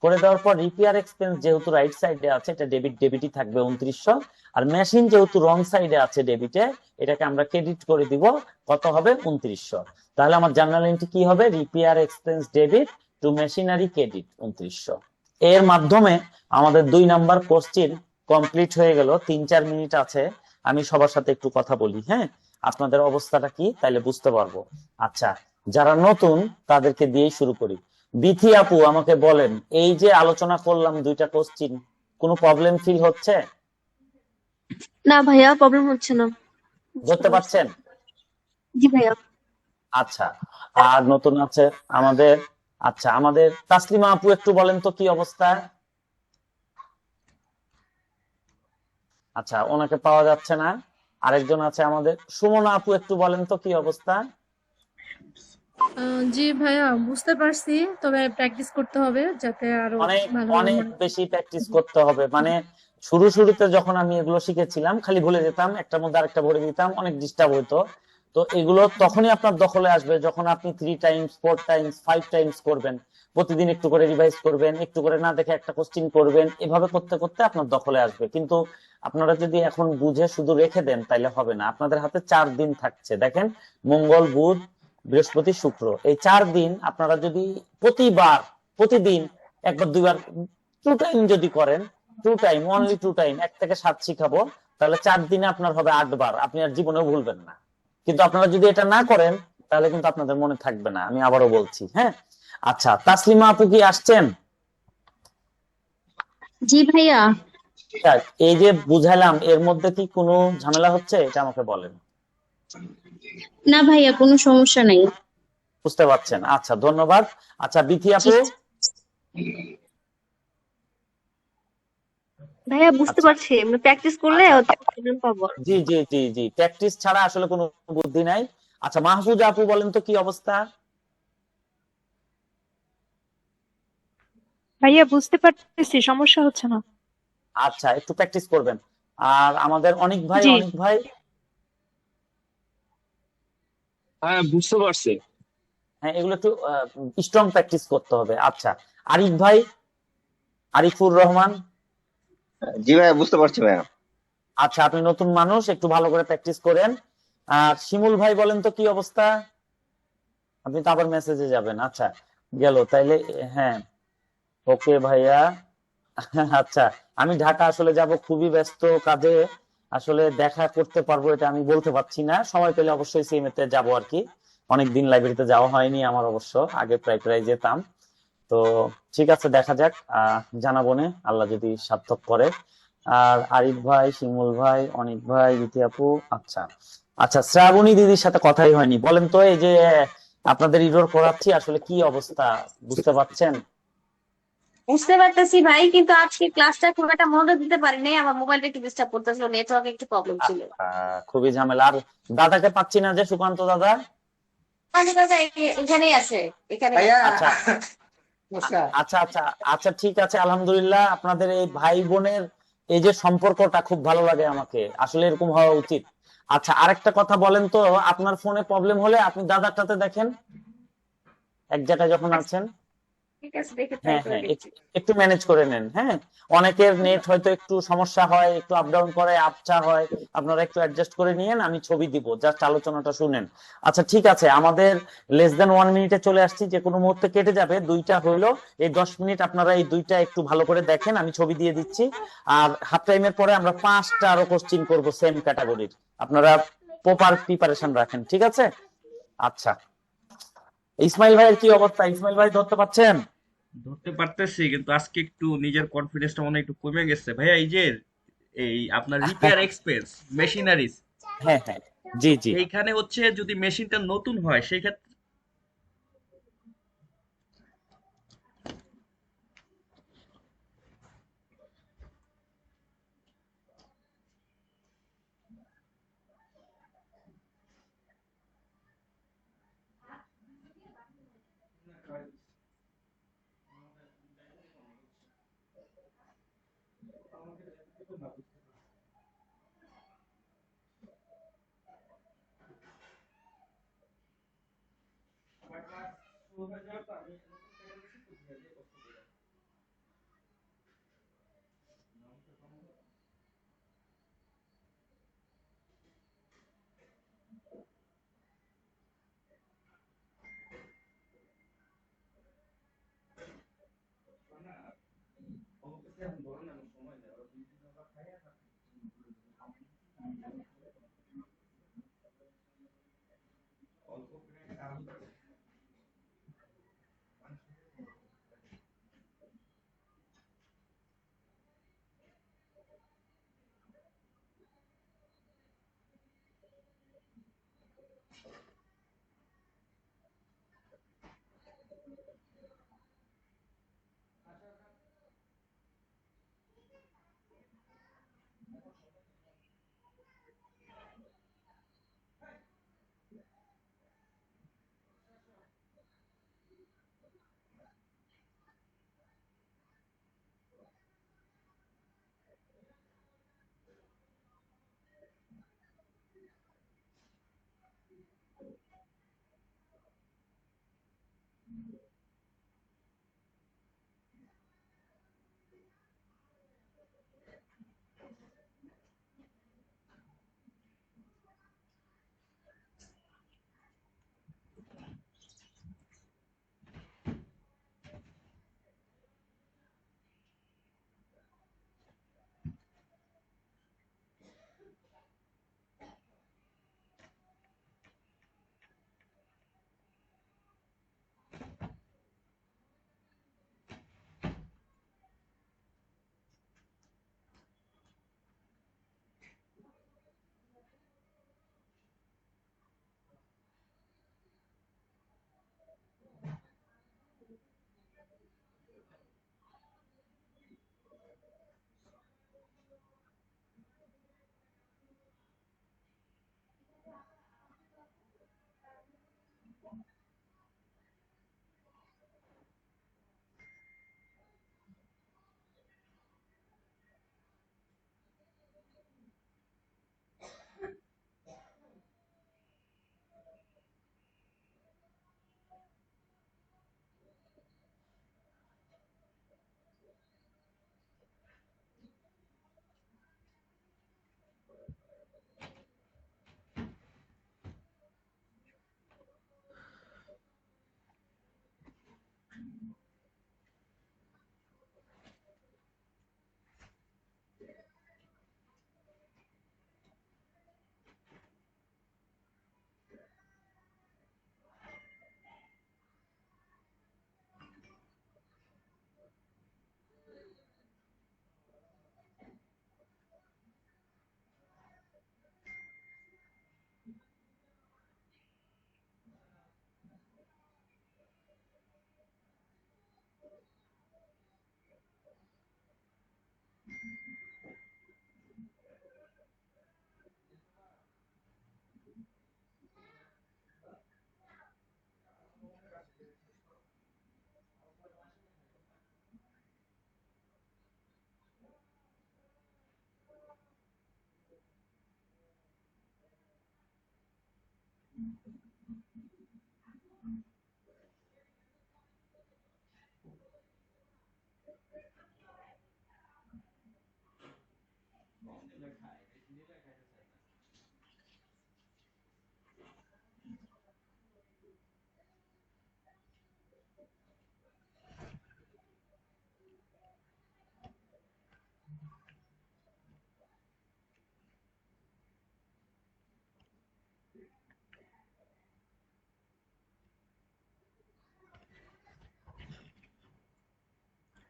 করে দেওয়ার পর রিপেয়ার এক্সপেন্স যেহেতু রাইট সাইডে আছে এটা ডেবিট ডেবিটই থাকবে 2900, আর মেশিন যেহেতু রং সাইডে আছে ডেবিটে, এটাকে আমরা ক্রেডিট করে দিব, কত হবে? 2900। তাহলে আমার জার্নাল এন্ট্রি কি হবে? Repair expense debit two machinery credit 2900। এর মাধ্যমে আমাদের 2 নাম্বার কোশ্চেন কমপ্লিট হয়ে গেল। 3-4 মিনিট আছে, আমি সবার সাথে একটু কথা বলি, হ্যাঁ, আপনাদের অবস্থাটা কি তাইলে বুঝতে পারবো। আচ্ছা, যারা নতুন তাদেরকে দিয়েই শুরু করি। বিথি আপু আমাকে বলেন, এই যে আলোচনা করলাম দুইটা কোশ্চিন, কোনো প্রবলেম ফিল হচ্ছে? না ভাইয়া, প্রবলেম হচ্ছে না। ধরতে পারছেন? জি ভাইয়া। আচ্ছা, আর নতুন আছে আমাদের, আচ্ছা আমাদের তাসলিমা আপু একটু বলেন তো কি অবস্থা? আচ্ছা, ওনাকে পাওয়া যাচ্ছে না। আরেকজন আছে আমাদের সুমনা আপু, একটু বলেন তো কি অবস্থা? জি ভাইয়া, বুঝতে পারছি, তবে প্র্যাকটিস করতে হবে যাতে আরো অনেক ভালোভাবে অনেক মনে বেশি প্র্যাকটিস করতে হবে। মানে শুরুতে যখন আমি এগুলো শিখেছিলাম খালি ভুলে যেতাম, একটার মধ্যে আরেকটা ভরে দিতাম, অনেক ডিস্টার্ব হতো। তো এগুলো তখনই আপনার দখলে আসবে যখন আপনি 3 টাইমস 4 টাইমস 5 টাইমস করবেন। প্রতিদিন একটু করে রিভাইজ করবেন, একটু করে না দেখে একটা কোশ্চিন করবেন, এভাবে করতে করতে আপনার দখলে আসবে। কিন্তু আপনারা যদি এখন বুঝে শুধু রেখে দেন তাহলে হবে না। আপনাদের হাতে 4 দিন থাকছে, দেখেন, মঙ্গল বুধ বৃহস্পতি শুক্র, এই 4 দিন আপনারা যদি প্রতিদিন একবার দুইবার 2 টাইম যদি করেন, 2 টাইম, অনলি 2 টাইম, 1 থেকে 7 শিখাবো, তাহলে 4 দিনে আপনার হবে 8 বার, আপনি আর জীবনেও ভুলবেন না। কিন্তু আপনারা যদি এটা না করেন তাহলে কিন্তু আপনাদের মনে থাকবে না, আমি আবারও বলছি। হ্যাঁ, আচ্ছা, তাসলিমা আপু কি আসছেন? জি ভাইয়া। যাক, এই যে বুঝালাম, এর মধ্যে কি কোনো ঝামেলা হচ্ছে এটা আমাকে বলেন। না ভাইয়া, কোনো সমস্যা নাই। বুঝতে পারছেন? আচ্ছা, ধন্যবাদ। আচ্ছা, বিথি জি আপু। ভাইয়া, বুঝতে আচ্ছা পারছি, আমরা প্র্যাকটিস করলে আচ্ছা, প্রবলেম পাবো আর জি জি জি জি, প্র্যাকটিস ছাড়া আসলে কোনো বুদ্ধি নাই। আচ্ছা, মাহফুজা আপু বলেন তো কি অবস্থা? ভাইয়া বুঝতে পারতেছি, সমস্যা হচ্ছে না। আচ্ছা, একটু প্র্যাকটিস করবেন। আর আমাদের অনিক ভাই, জি। অনিক ভাই, হ্যাঁ, বুঝতে পারছি। হ্যাঁ, এগুলো একটু স্ট্রং প্র্যাকটিস করতে হবে। আচ্ছা, আরিফ ভাই, আরিফুর রহমান, জি ভাইয়া, বুঝতে পারছি ভাইয়া। আচ্ছা আপনি নতুন মানুষ, একটু ভালো করে প্র্যাকটিস করেন। আর শিমুল ভাই বলেন তো কি অবস্থা? আপনি তো আবার মেসেজে যাবেন। আচ্ছা, গেল তাইলে। হ্যাঁ, ওকে ভাইয়া। আচ্ছা, আমি ঢাকা আসলে যাব, খুবই ব্যস্ত কাজে, আসলে দেখা করতে পারবো এটা আমি বলতে পারছি না। সময় পেলে অবশ্যই সিএমএ যাব আর কি। অনেকদিন লাইব্রেরিতে যাওয়া হয়নি আমার অবশ্য, আগে প্রায় প্রায় যেতাম। তো ঠিক আছে, দেখা যাক, জানাবো নে, আল্লাহ যদি সার্থক করে। আর আরিফ ভাই, শিমুল ভাই, অনিক ভাই, ইতি আপু, আচ্ছা। আচ্ছা, শ্রাবণী দিদির সাথে কথাই হয়নি, বলেন তো এই যে আপনাদের ইরোর পড়াচ্ছি, আসলে কি অবস্থা, বুঝতে পারছেন? বুঝতে পারতেছি ভাই, কিন্তু আজকে ক্লাসটা খুব একটা মনোযোগ দিতে পারি নাই, আমার মোবাইলটা একটু ডিস্টার্ব করতেছিল, নেটওয়ার্ক একটু প্রবলেম ছিল। খুবই ঝামেলা। আর দাদাকে পাচ্ছি না যে, সুকান্ত দাদা। আমাদের দাদা এখানেই আছে, এখানে আচ্ছা আচ্ছা আচ্ছা আচ্ছা, ঠিক আছে, আলহামদুলিল্লাহ। আপনাদের এই ভাই বোনের এই যে সম্পর্কটা খুব ভালো লাগে আমাকে, আসলে এরকম হওয়া উচিত। আচ্ছা, আরেকটা কথা বলেন তো, আপনার ফোনে প্রবলেম হলে আপনি দাদারটাতে দেখেন, এক জায়গায় যখন আছেন। ঠিক আছে, দেখে ট্রাই হ্যাঁ করে হ্যাঁ, দেখছি। একটু ম্যানেজ করে নেন। হ্যাঁ, অনেকের নেট হয়তো একটু সমস্যা হয়, একটু আপ ডাউন করে, আপচা হয়, আপনারা একটু অ্যাডজাস্ট করে নিয়েন, আমি ছবি দিব, জাস্ট আলোচনাটা শুনেন। আচ্ছা, ঠিক আছে, আমাদের লেস দেন 1 মিনিটে চলে আসছি, যে কোনো মুহূর্তে কেটে যাবে। দুইটা হইলো, এই 10 মিনিট আপনারা এই দুইটা একটু ভালো করে দেখেন, আমি ছবি দিয়ে দিচ্ছি। আর হাফ টাইমের পরে আমরা 5টা আরো কোশ্চিন করবো সেম ক্যাটাগরির, আপনারা প্রপার প্রিপারেশন রাখেন, ঠিক আছে? আচ্ছা, ইসমাইল ভাইয়ের কি অবস্থা? ইসমাইল ভাই ধরতে পারছেন? ধরতে পারতেছি, কিন্তু আজকে একটু নিজের কনফিডেন্সটা মনে হয় একটু কমে গেছে ভাইয়া। এই যে এই আপনার রিপেয়ার এক্সপেন্স মেশিনারিজ, হ্যাঁ হ্যাঁ, জি জি। এইখানে হচ্ছে যদি মেশিনটা নতুন হয় সেই ক্ষেত্রে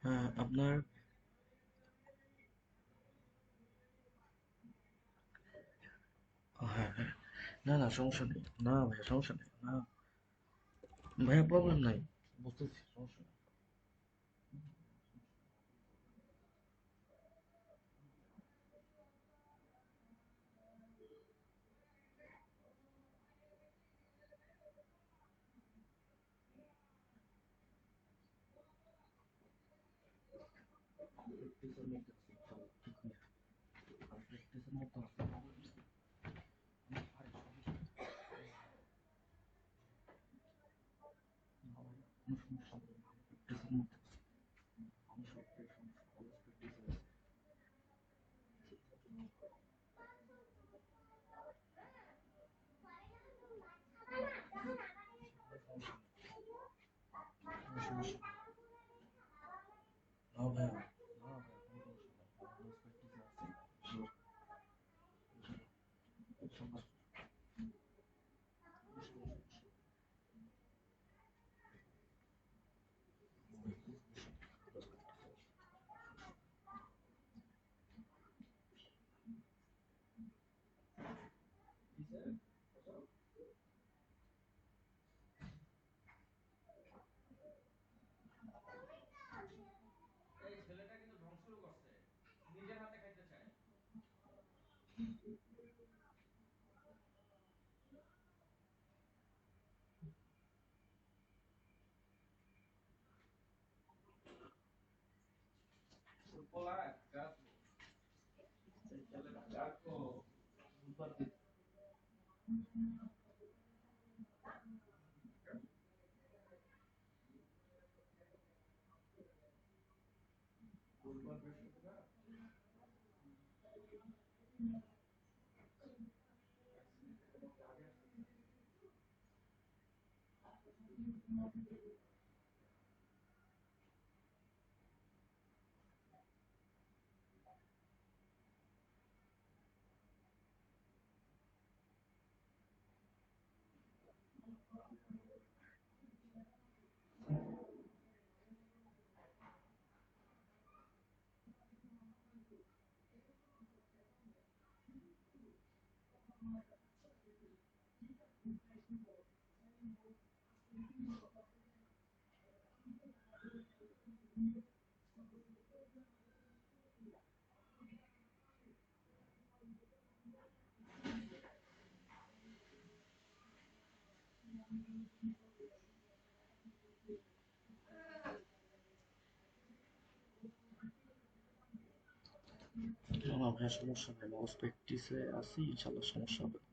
হ্যাঁ আপনার হ্যাঁ হ্যাঁ না না সমস্যা নেই, না ভাইয়া সমস্যা নেই, না ভাইয়া প্রবলেম নাই, বুঝতেছি সমস্যা নেই। না ভাইয়া, না ভাইয়া, কোনো সমস্যা নেই, আমরা না না ভাইয়া সমস্যা নেই, মাউস প্র্যাকটিসে আছি, ইনশাল্লাহ সমস্যা হবে না।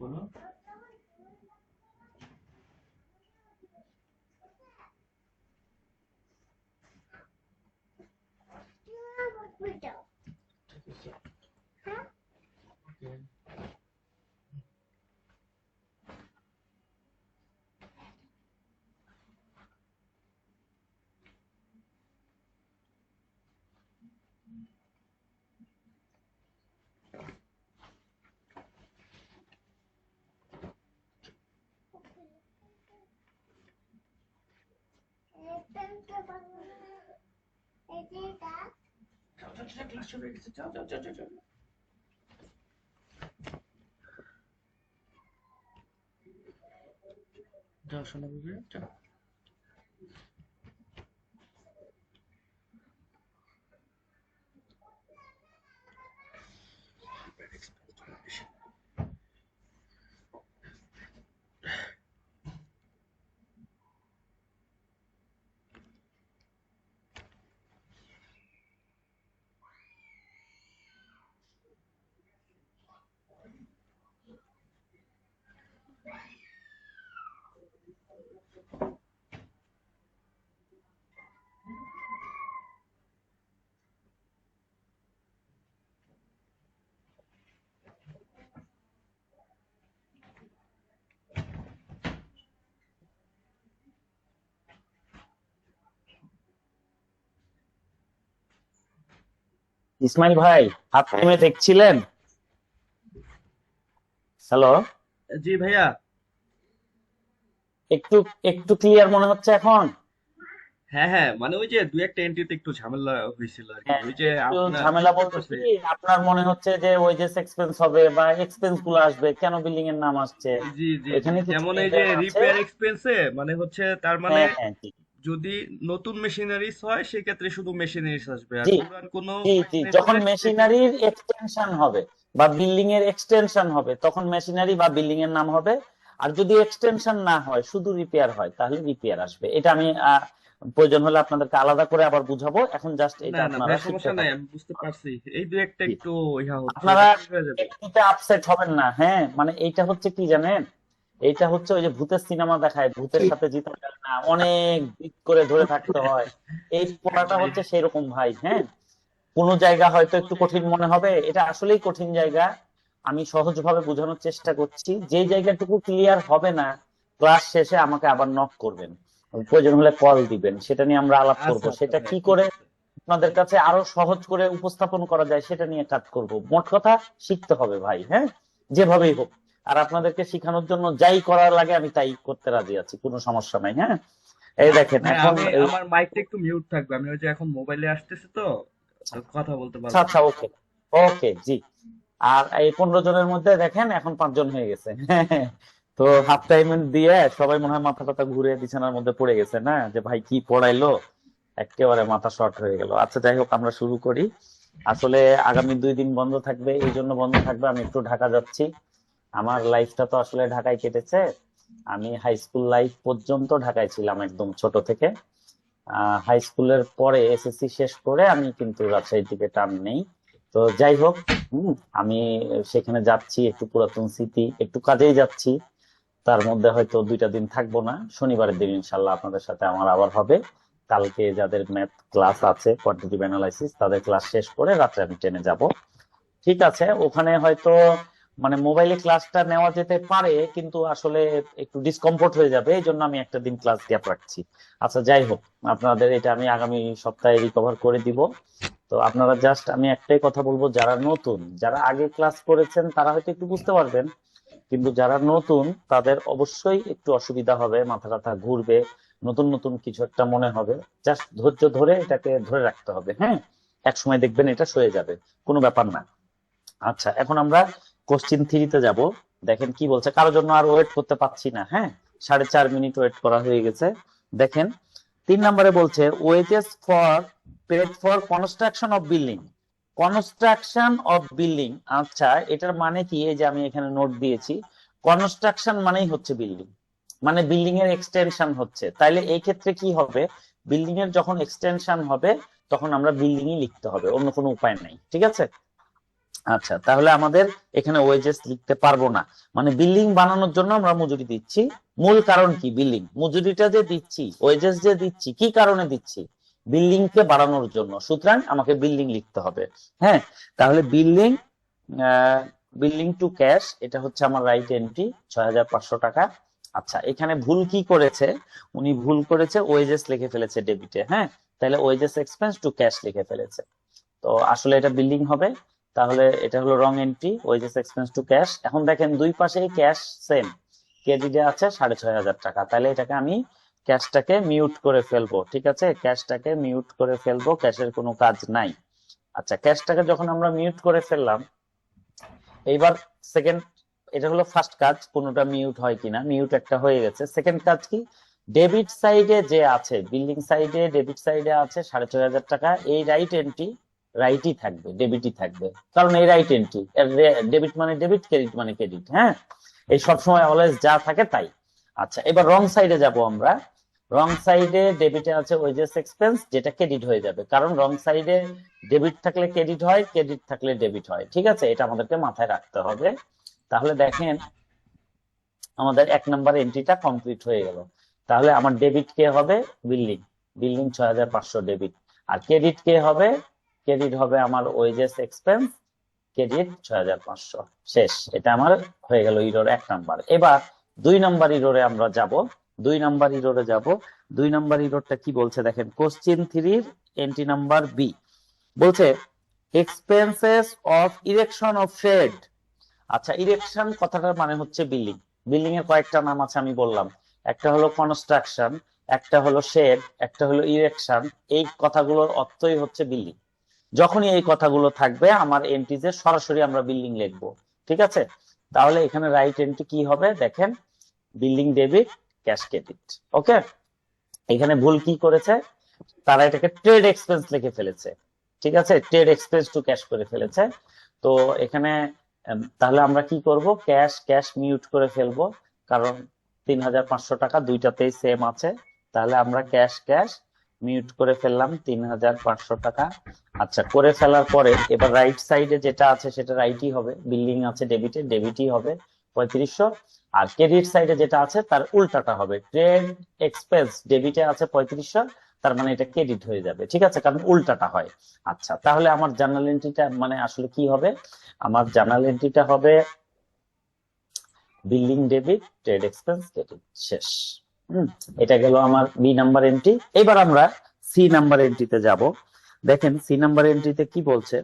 বলো। যাও শোনা বাবু, যাও। ইসমাইল ভাই, হাত থেমে দেখছিলেন? হ্যালো, জি ভাইয়া। একটু একটু ক্লিয়ার মনে হচ্ছে এখন? হ্যাঁ হ্যাঁ, মানে ওই যে দু একটা এন্ট্রিতে একটু ঝামেলা হয়েছিল আর কি, হ্যাঁ, ওই যে একটু আপনার ঝামেলা বুঝতে বলতে পারছি। কি, আপনার মনে হচ্ছে যে ওয়েজেস এক্সপেন্স হবে বা এক্সপেন্স গুলো আসবে, কেন বিল্ডিং এর নাম আসছে, জি জি জি, এখানে কিছু যেমন এই যে এরর আছে। রিপেয়ার এক্সপেন্সে মানে হচ্ছে তার মানে হ্যাঁ হ্যাঁ, জি যদি নতুন মেশিনারিজ হয় সেক্ষেত্রে শুধু মেশিনারিজ আসবে, আর জি পুরান কোনো জি জি, মেশিনারিজ যখন হলে সেক্ষেত্রে। মেশিনারির এক্সটেনশন হবে বা বিল্ডিং এর এক্সটেনশন হবে তখন মেশিনারি বা বিল্ডিং এর নাম হবে। আর যদি এক্সটেনশন না হয়, শুধু রিপেয়ার হয়, তাহলে রিপেয়ার আসবে। এটা আমি প্রয়োজন হলে আপনাদেরকে আলাদা করে আবার বুঝাবো, এখন জাস্ট এটা না না আপনারা ভাই, শিখতে সমস্যা নাই, থাকুন। আমি বুঝতে পারছি। এই দু একটা জি, একটু ইহা হচ্ছে, আপনারা এটা ঠিক হয়ে যাবে। একটুতে আপসেট হবেন না। হ্যাঁ, মানে এইটা হচ্ছে কি জানেন, এইটা হচ্ছে ওই যে ভূতের সিনেমা দেখায়, ভূতের সাথে জিতা যায় না, অনেক দিক করে ধরে থাকতে হয়। এই পড়াটা ভাই, হচ্ছে সেরকম ভাই। হ্যাঁ, কোনো জায়গা হয়তো একটু কঠিন মনে হবে, এটা আসলেই কঠিন জায়গা। আমি সহজভাবে বোঝানোর চেষ্টা করছি। যে জায়গাটুকু ক্লিয়ার হবে না, ক্লাস শেষে আমাকে আবার নক করবেন, প্রয়োজন হলে কল দিবেন, সেটা নিয়ে আমরা আলাপ করব। আচ্ছা আচ্ছা সেটা ভাই, কি ঠিক করে আছে। আপনাদের কাছে আরো সহজ করে উপস্থাপন করা যায় সেটা নিয়ে কাজ করব। মোট কথা শিখতে হবে ভাই। হ্যাঁ, যেভাবেই হোক। আর আপনাদেরকে শেখানোর জন্য যাই করার লাগে আমি তাই করতে রাজি আছি, কোনো সমস্যা নাই। হ্যাঁ, এই দেখেন ভাই এখন আমি এই, আমার মাইকটা একটু মিউট থাকবে, আমি ওই যে এখন মোবাইলে আসতেছি তো, তো কথা বলতে আচ্ছা পারবো না। আচ্ছা, ওকে ওকে, জি। আর এই 15 জনের মধ্যে দেখেন এখন 5 জন হয়ে গেছে। তো হাফ টাইম দিয়ে সবাই মনে হয় মাথা টাথা ঘুরে বিছানার মধ্যে পড়ে গেছে, না যে ভাই কি পড়াইলো, একেবারে মাথা শর্ট হয়ে গেল। আচ্ছা, যাই হোক, আমরা শুরু করি। আসলে আগামী 2 দিন বন্ধ থাকবে, এই জন্য বন্ধ থাকবে, আমি একটু ঢাকা যাচ্ছি। আমার লাইফটা তো আসলে ঢাকায় কেটেছে। আমি হাই স্কুল লাইফ পর্যন্ত ঢাকায় ছিলাম, একদম ছোট থেকে। হাই স্কুলের পরে এসএসসি শেষ করে আমি কিন্তু রাজশাহীর দিকে টান নেই। তো যাই হোক, আমি সেখানে যাচ্ছি, একটু পুরাতন স্মৃতি, একটু কাজেই যাচ্ছি। তার মধ্যে হয়তো 2টা দিন থাকবো না, শনিবারের দিন ইনশাল্লাহ আপনাদের সাথে আমার আবার হবে। কালকে যাদের ম্যাথ ক্লাস আছে, কোয়ান্টিটিভ অ্যানালাইসিস, তাদের ক্লাস শেষ করে রাত্রে আমি ট্রেনে যাব। ঠিক আছে, ওখানে হয়তো মানে মোবাইলে ক্লাসটা নেওয়া যেতে পারে, কিন্তু আসলে একটু ডিসকমফোর্ট হয়ে যাবে, এই জন্য আমি একটা দিন ক্লাস গ্যাপ রাখছি। আচ্ছা, যাই হোক, আপনাদের এটা আমি আগামী সপ্তাহে রিকভার করে দিব। তো আপনারা জাস্ট আমি একটাই কথা বলবো, যারা নতুন, যারা আগে ক্লাস করেছেন তারা হয়তো একটু বুঝতে পারবেন, কিন্তু যারা নতুন তাদের অবশ্যই একটু অসুবিধা হবে, মাথা টাথা ঘুরবে, নতুন নতুন কিছু একটা মনে হবে। জাস্ট ধৈর্য ধরে এটাকে ধরে রাখতে হবে, হ্যাঁ, এক সময় দেখবেন এটা সয়ে যাবে, কোনো ব্যাপার না। আচ্ছা, এখন আমরা কোশ্চিন 3-তে যাব। দেখেন কি বলছে, কারোর জন্য আর ওয়েট করতে পাচ্ছি না, হ্যাঁ, 4.5 মিনিট ওয়েট করা হয়ে গেছে। দেখেন 3 নম্বরে বলছে wages for paid for construction of building. Construction of building, আচ্ছা এটার মানে কি? এই যে আমি এখানে নোট দিয়েছি, কনস্ট্রাকশন মানেই হচ্ছে বিল্ডিং, মানে বিল্ডিং এর এক্সটেনশন হচ্ছে। তাইলে এই ক্ষেত্রে কি হবে, বিল্ডিং এর যখন এক্সটেনশন হবে তখন আমরা বিল্ডিংই লিখতে হবে, অন্য কোনো উপায় নাই, ঠিক আছে? আচ্ছা, তাহলে আমাদের এখানে ওয়েজেস লিখতে পারবো না, মানে বিল্ডিং বানানোর জন্য আমরা মজুরি দিচ্ছি। মূল কারণ কি? বিল্ডিং। মজুরিটা যে দিচ্ছি, ওয়েজেস যে দিচ্ছি, কি কারণে দিচ্ছি? বিল্ডিং কে বাড়ানোর জন্য, সুতরাং আমাকে বিল্ডিং লিখতে হবে। হ্যাঁ, তাহলে বিল্ডিং টু ক্যাশ, এটা হচ্ছে আমার রাইট এন্ট্রি, 6,500 টাকা। আচ্ছা, এখানে ভুল কি করেছে? উনি ভুল করেছে, ওয়েজেস লিখে ফেলেছে ডেবিটে, হ্যাঁ, তাহলে ওয়েজেস এক্সপেন্স টু ক্যাশ লিখে ফেলেছে। তো আসলে এটা বিল্ডিং হবে, তাহলে এটা হলো wrong entry, wages expense to cash. এখন দেখেন দুই পাশেই ক্যাশ সেম, ক্রেডিটে আছে 6,500 টাকা, তাহলে এটাকে আমি ক্যাশটাকে মিউট করে ফেলবো, ঠিক আছে? ক্যাশটাকে মিউট করে ফেলবো, ক্যাশের কোনো কাজ নাই। আচ্ছা, ক্যাশটাকে যখন আমরা মিউট করে ফেললাম, এইবার সেকেন্ড, এটা হলো ফার্স্ট কাজ, কোনোটা মিউট হয় কিনা, মিউট একটা হয়ে গেছে। সেকেন্ড কাজ কি? ডেবিট সাইডে যে আছে, বিল্ডিং সাইডে ডেবিট সাইডে আছে 6,500 টাকা, এই রাইট এন্ট্রি রাইটই থাকবে, ডেবিটই থাকবে, কারণ এই রাইট এন্ট্রি, ডেবিট মানে ডেবিট, ক্রেডিট মানে ক্রেডিট, হ্যাঁ, এই সবসময় অলওয়েজ যা থাকে তাই। আচ্ছা, এবার রং সাইডে যাব আমরা। রং সাইডে ডেবিটে আছে ওয়েজেস এক্সপেন্স, যেটা ক্রেডিট হয়ে যাবে, কারণ রং সাইডে ডেবিট থাকলে ক্রেডিট হয়, ক্রেডিট থাকলে ডেবিট হয়, ঠিক আছে? এটা আমাদেরকে মাথায় রাখতে হবে। তাহলে দেখেন আমাদের 1 নাম্বার এন্ট্রিটা কমপ্লিট হয়ে গেল। তাহলে আমার ডেবিট কে হবে? Building, building 6,500 debit. আর ক্রেডিট কে হবে? ক্রেডিট হবে আমার ওয়েজেস এক্সপেন্স, ক্রেডিট 6,500। শেষ, এটা আমার হয়ে গেল ইরোর 1 নাম্বার। এবার 2 নাম্বার ইরোরে আমরা যাব। 2 নাম্বার ইরোরে যাব। 2 নাম্বার ইরোরটা কি বলছে দেখেন, কোশ্চেন 3 এন্ট্রি নাম্বার বি বলছে expenses of erection of shed. আচ্ছা, ইরেকশন কথাটার মানে হচ্ছে বিল্ডিং। বিল্ডিং এর কয়েকটা নাম আছে আমি বললাম, একটা হলো কনস্ট্রাকশন, একটা হলো শেড, একটা হলো ইরেকশন। এই কথাগুলোর অর্থই হচ্ছে বিল্ডিং। যখনই এই কথাগুলো থাকবে আমার এন্ট্রিতে সরাসরি আমরা বিল্ডিং লিখবো, ঠিক আছে? তাহলে এখানে রাইট এন্ট্রি কি হবে দেখেন, বিল্ডিং ডেবিট, ক্যাশ ক্রেডিট। ওকে, এখানে ভুল কি করেছে? তারা এটাকে ট্রেড এক্সপেন্স লিখে ফেলেছে, ঠিক আছে? ট্রেড এক্সপেন্স টু ক্যাশ করে ফেলেছে। তো এখানে তাহলে আমরা কি করব? ক্যাশ মিউট করে ফেলবো, কারণ 3,500 টাকা দুইটাতেই সেম আছে। তাহলে আমরা ক্যাশ মিউট করে ফেললাম 3,500 টাকা। আচ্ছা, করে ফেলার পরে এবার রাইট সাইডে যেটা আছে সেটা রাইটই হবে, বিল্ডিং আছে ডেবিটে, ডেবিটই হবে 3500। আর ক্রেডিট সাইডে যেটা আছে তার উল্টাটা হবে, ট্রেড এক্সপেন্স ডেবিটে আছে 3500, তার মানে এটা ক্রেডিট হয়ে যাবে, ঠিক আছে? কারণ উল্টাটা হয়। আচ্ছা, তাহলে আমার জার্নাল এন্ট্রিটা মানে আসলে কি হবে? আমার জার্নাল এন্ট্রিটা হবে building debit, trade expense, credit. শেষ। এটা গেল আমার বি নাম্বার এন্ট্রি। এবার আমরা সি নাম্বার এন্ট্রিতে যাব। দেখেন সি নাম্বার এন্ট্রিতে কি বলছে,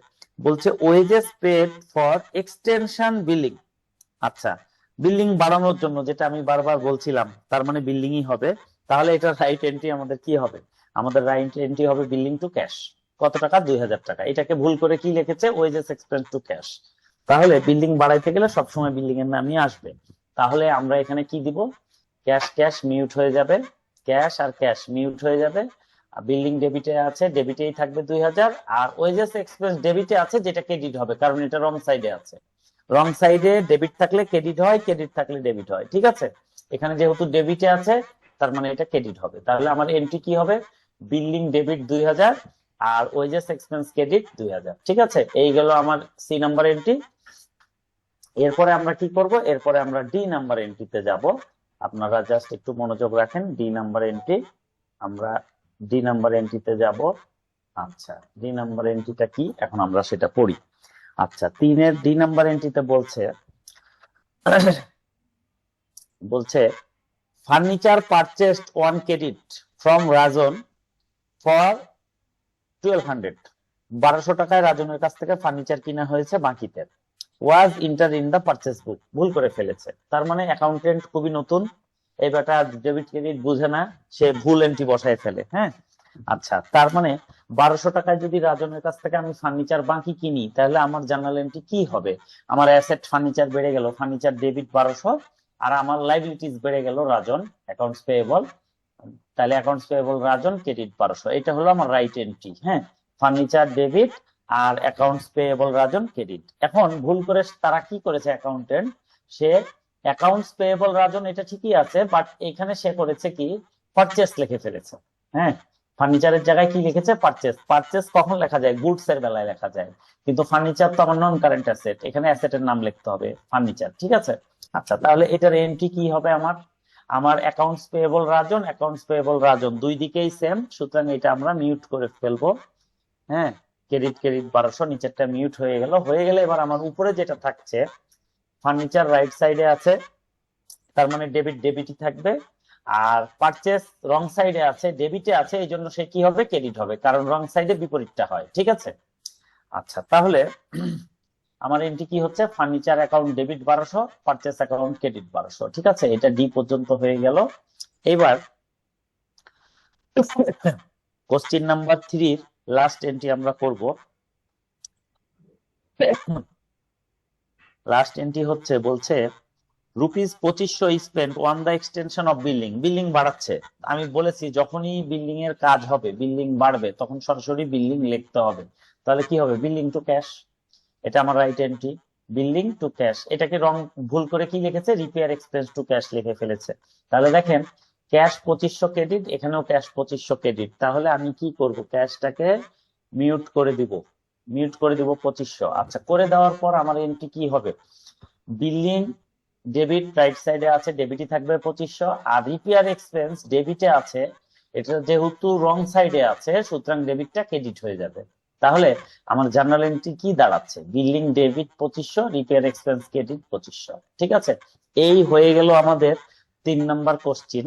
বলছে wages paid for extension building. আচ্ছা, বিল্ডিং বাড়ানোর জন্য, যেটা আমি বারবার বলছিলাম, তার মানে বিল্ডিংই হবে। তাহলে এটা রাইট এন্ট্রি আমাদের কি হবে? আমাদের রাইট এন্ট্রি হবে বিল্ডিং টু ক্যাশ। কত টাকা? 2,000 টাকা। এটাকে ভুল করে কি লিখেছে? Wages expense to cash. তাহলে বিল্ডিং বাড়াইতে গেলে সবসময় বিল্ডিং এর নামই আসবে। তাহলে আমরা এখানে কি দিব? ক্যাশ মিউট হয়ে যাবে, ক্যাশ আর ক্যাশ মিউট হয়ে যাবে। বিল্ডিং ডেবিটে আছে, ডেবিটেই থাকবে 2,000। আর ওয়েজেস এক্সপেন্স ডেবিটে আছে, যেটা ক্রেডিট হবে, কারণ এটা রং সাইডে আছে। রং সাইডে ডেবিট থাকলে ক্রেডিট হয়, ক্রেডিট থাকলে ডেবিট হয়, ঠিক আছে? এখানে যেহেতু ডেবিটে আছে তার মানে এটা ক্রেডিট হবে। তাহলে আমার এন্ট্রি কি হবে? বিল্ডিং ডেবিট 2,000 আর ওয়েজেস এক্সপেন্স ক্রেডিট 2,000, ঠিক আছে? এই গেল আমার সি নাম্বার এন্ট্রি। এরপরে আমরা কি করব? এরপরে আমরা ডি নাম্বার এন্ট্রিতে যাব। আপনারা জাস্ট একটু মনোযোগ রাখেন। ডি নাম্বার এন্ট্রি, আমরা ডি নাম্বার এন্ট্রিতে যাব। আচ্ছা, ডি নাম্বার এন্ট্রিটা কি এখন আমরা সেটা পড়ি। আচ্ছা, 3 ডি নাম্বার এন্ট্রিতে বলছে furniture purchased 1 credit from Rajan for 1,200। 1200 টাকায় রাজনের কাছ থেকে ফার্নিচার কিনা হয়েছে বাকিতে। ওয়াজ ইন্টার ইন দা পারচেস বুক, ভুল করে ফেলেছে। তার মানে অ্যাকাউন্টেন্ট খুবই নতুন, এই বেটা ডেবিট ক্রেডিট বুঝে না, সে ভুল এন্ট্রি বসায় ফেলে। হ্যাঁ, আচ্ছা, তার মানে 1200 টাকায় যদি রাজনের কাছ থেকে আমি ফার্নিচার বাকি কিনি, তাহলে আমার জার্নাল এন্ট্রি কি হবে? আমার অ্যাসেট ফার্নিচার বেড়ে গেল, ফার্নিচার ডেবিট 1200, আর আমার লাইবিলিটিস বেড়ে গেল রাজন, অ্যাকাউন্টস পেয়েবল। তাহলে অ্যাকাউন্টস পেয়েবল রাজন, ক্রেডিট 1200, এটা হলো আমার রাইট এন্ট্রি। হ্যাঁ, ফার্নিচার ডেবিট আর অ্যাকাউন্টস পেয়েবল রাজন ক্রেডিট। এখন ভুল করে তারা কি করেছে, অ্যাকাউন্টেন্ট, সে অ্যাকাউন্টস পেয়েবল রাজন এটা ঠিকই আছে, বাট এখানে সে করেছে কি, পারচেস লিখে ফেলেছে। হ্যাঁ, ফার্নিচারের জায়গায় কি লিখেছে, পারচেস। পারচেস কখন লেখা যায়, গুডস এর বেলায় লেখা যায়, কিন্তু ফার্নিচার তো আমার নন কারেন্ট অ্যাসেট, এখানে অ্যাসেটের নাম লিখতে হবে ফার্নিচার। ঠিক আছে, আচ্ছা, তাহলে এটার এন্ট্রি কি হবে? আমার অ্যাকাউন্টস পেয়েবল রাজন, অ্যাকাউন্টস পেয়েবল রাজন দুই দিকেই সেম, সুতরাং এটা আমরা মিউট করে ফেলবো। হ্যাঁ, ক্রেডিট 1200, নিচেরটা মিউট হয়ে গেল। হয়ে গেলে এবার আমার উপরে যেটা থাকছে, ফার্নিচার রাইট সাইডে আছে, তার মানে ডেবিট ডেবিটই থাকবে, আর পারচেস রং সাইডে আছে, ডেবিটে আছে, এই জন্য সে কি হবে, ক্রেডিট হবে, কারণ রং সাইডে বিপরীতটা হয়। ঠিক আছে, আচ্ছা, তাহলে আমার এন্ট্রি কি হচ্ছে, furniture account debit 1200, purchase account credit 1200। ঠিক আছে, এটা ডি পর্যন্ত হয়ে গেল। এবার কোশ্চিন নাম্বার 3 লাস্ট এন্ট্রি আমরা করব। লাস্ট এন্ট্রি হচ্ছে, বলছে ₹2500 spend on the extension of building. Building বাড়াচ্ছে, আমি বলেছি যখনই বিল্ডিং এর কাজ হবে, বিল্ডিং বাড়বে, তখন সরাসরি বিল্ডিং লিখতে হবে। তাহলে কি হবে, বিল্ডিং টু ক্যাশ, এটা আমার right entry, building to cash. এটাকে রং ভুল করে কি লিখেছে, রিপেয়ার এক্সপেন্স টু ক্যাশ লিখে ফেলেছে। তাহলে দেখেন, ক্যাশ 2500 ক্রেডিট, এখানেও ক্যাশ 2500 ক্রেডিট। তাহলে আমি কি করব, ক্যাশটাকে মিউট করে দিব, 2500। আচ্ছা, করে দেওয়ার পর আমার এন্ট্রি কি হবে, বিল্ডিং ডেবিট রাইট সাইডে আছে, ডেবিটই থাকবে 2500, আর রিপেয়ার এক্সপেন্স ডেবিটে আছে, এটা যেহেতু রং সাইডে আছে, সুতরাং ডেবিটটা ক্রেডিট হয়ে যাবে। তাহলে আমার জার্নাল এন্ট্রি কি দাঁড়াচ্ছে, building debit 2500, repair expense credit 2500। ঠিক আছে, এই হয়ে গেল আমাদের 3 নাম্বার কোশ্চিন।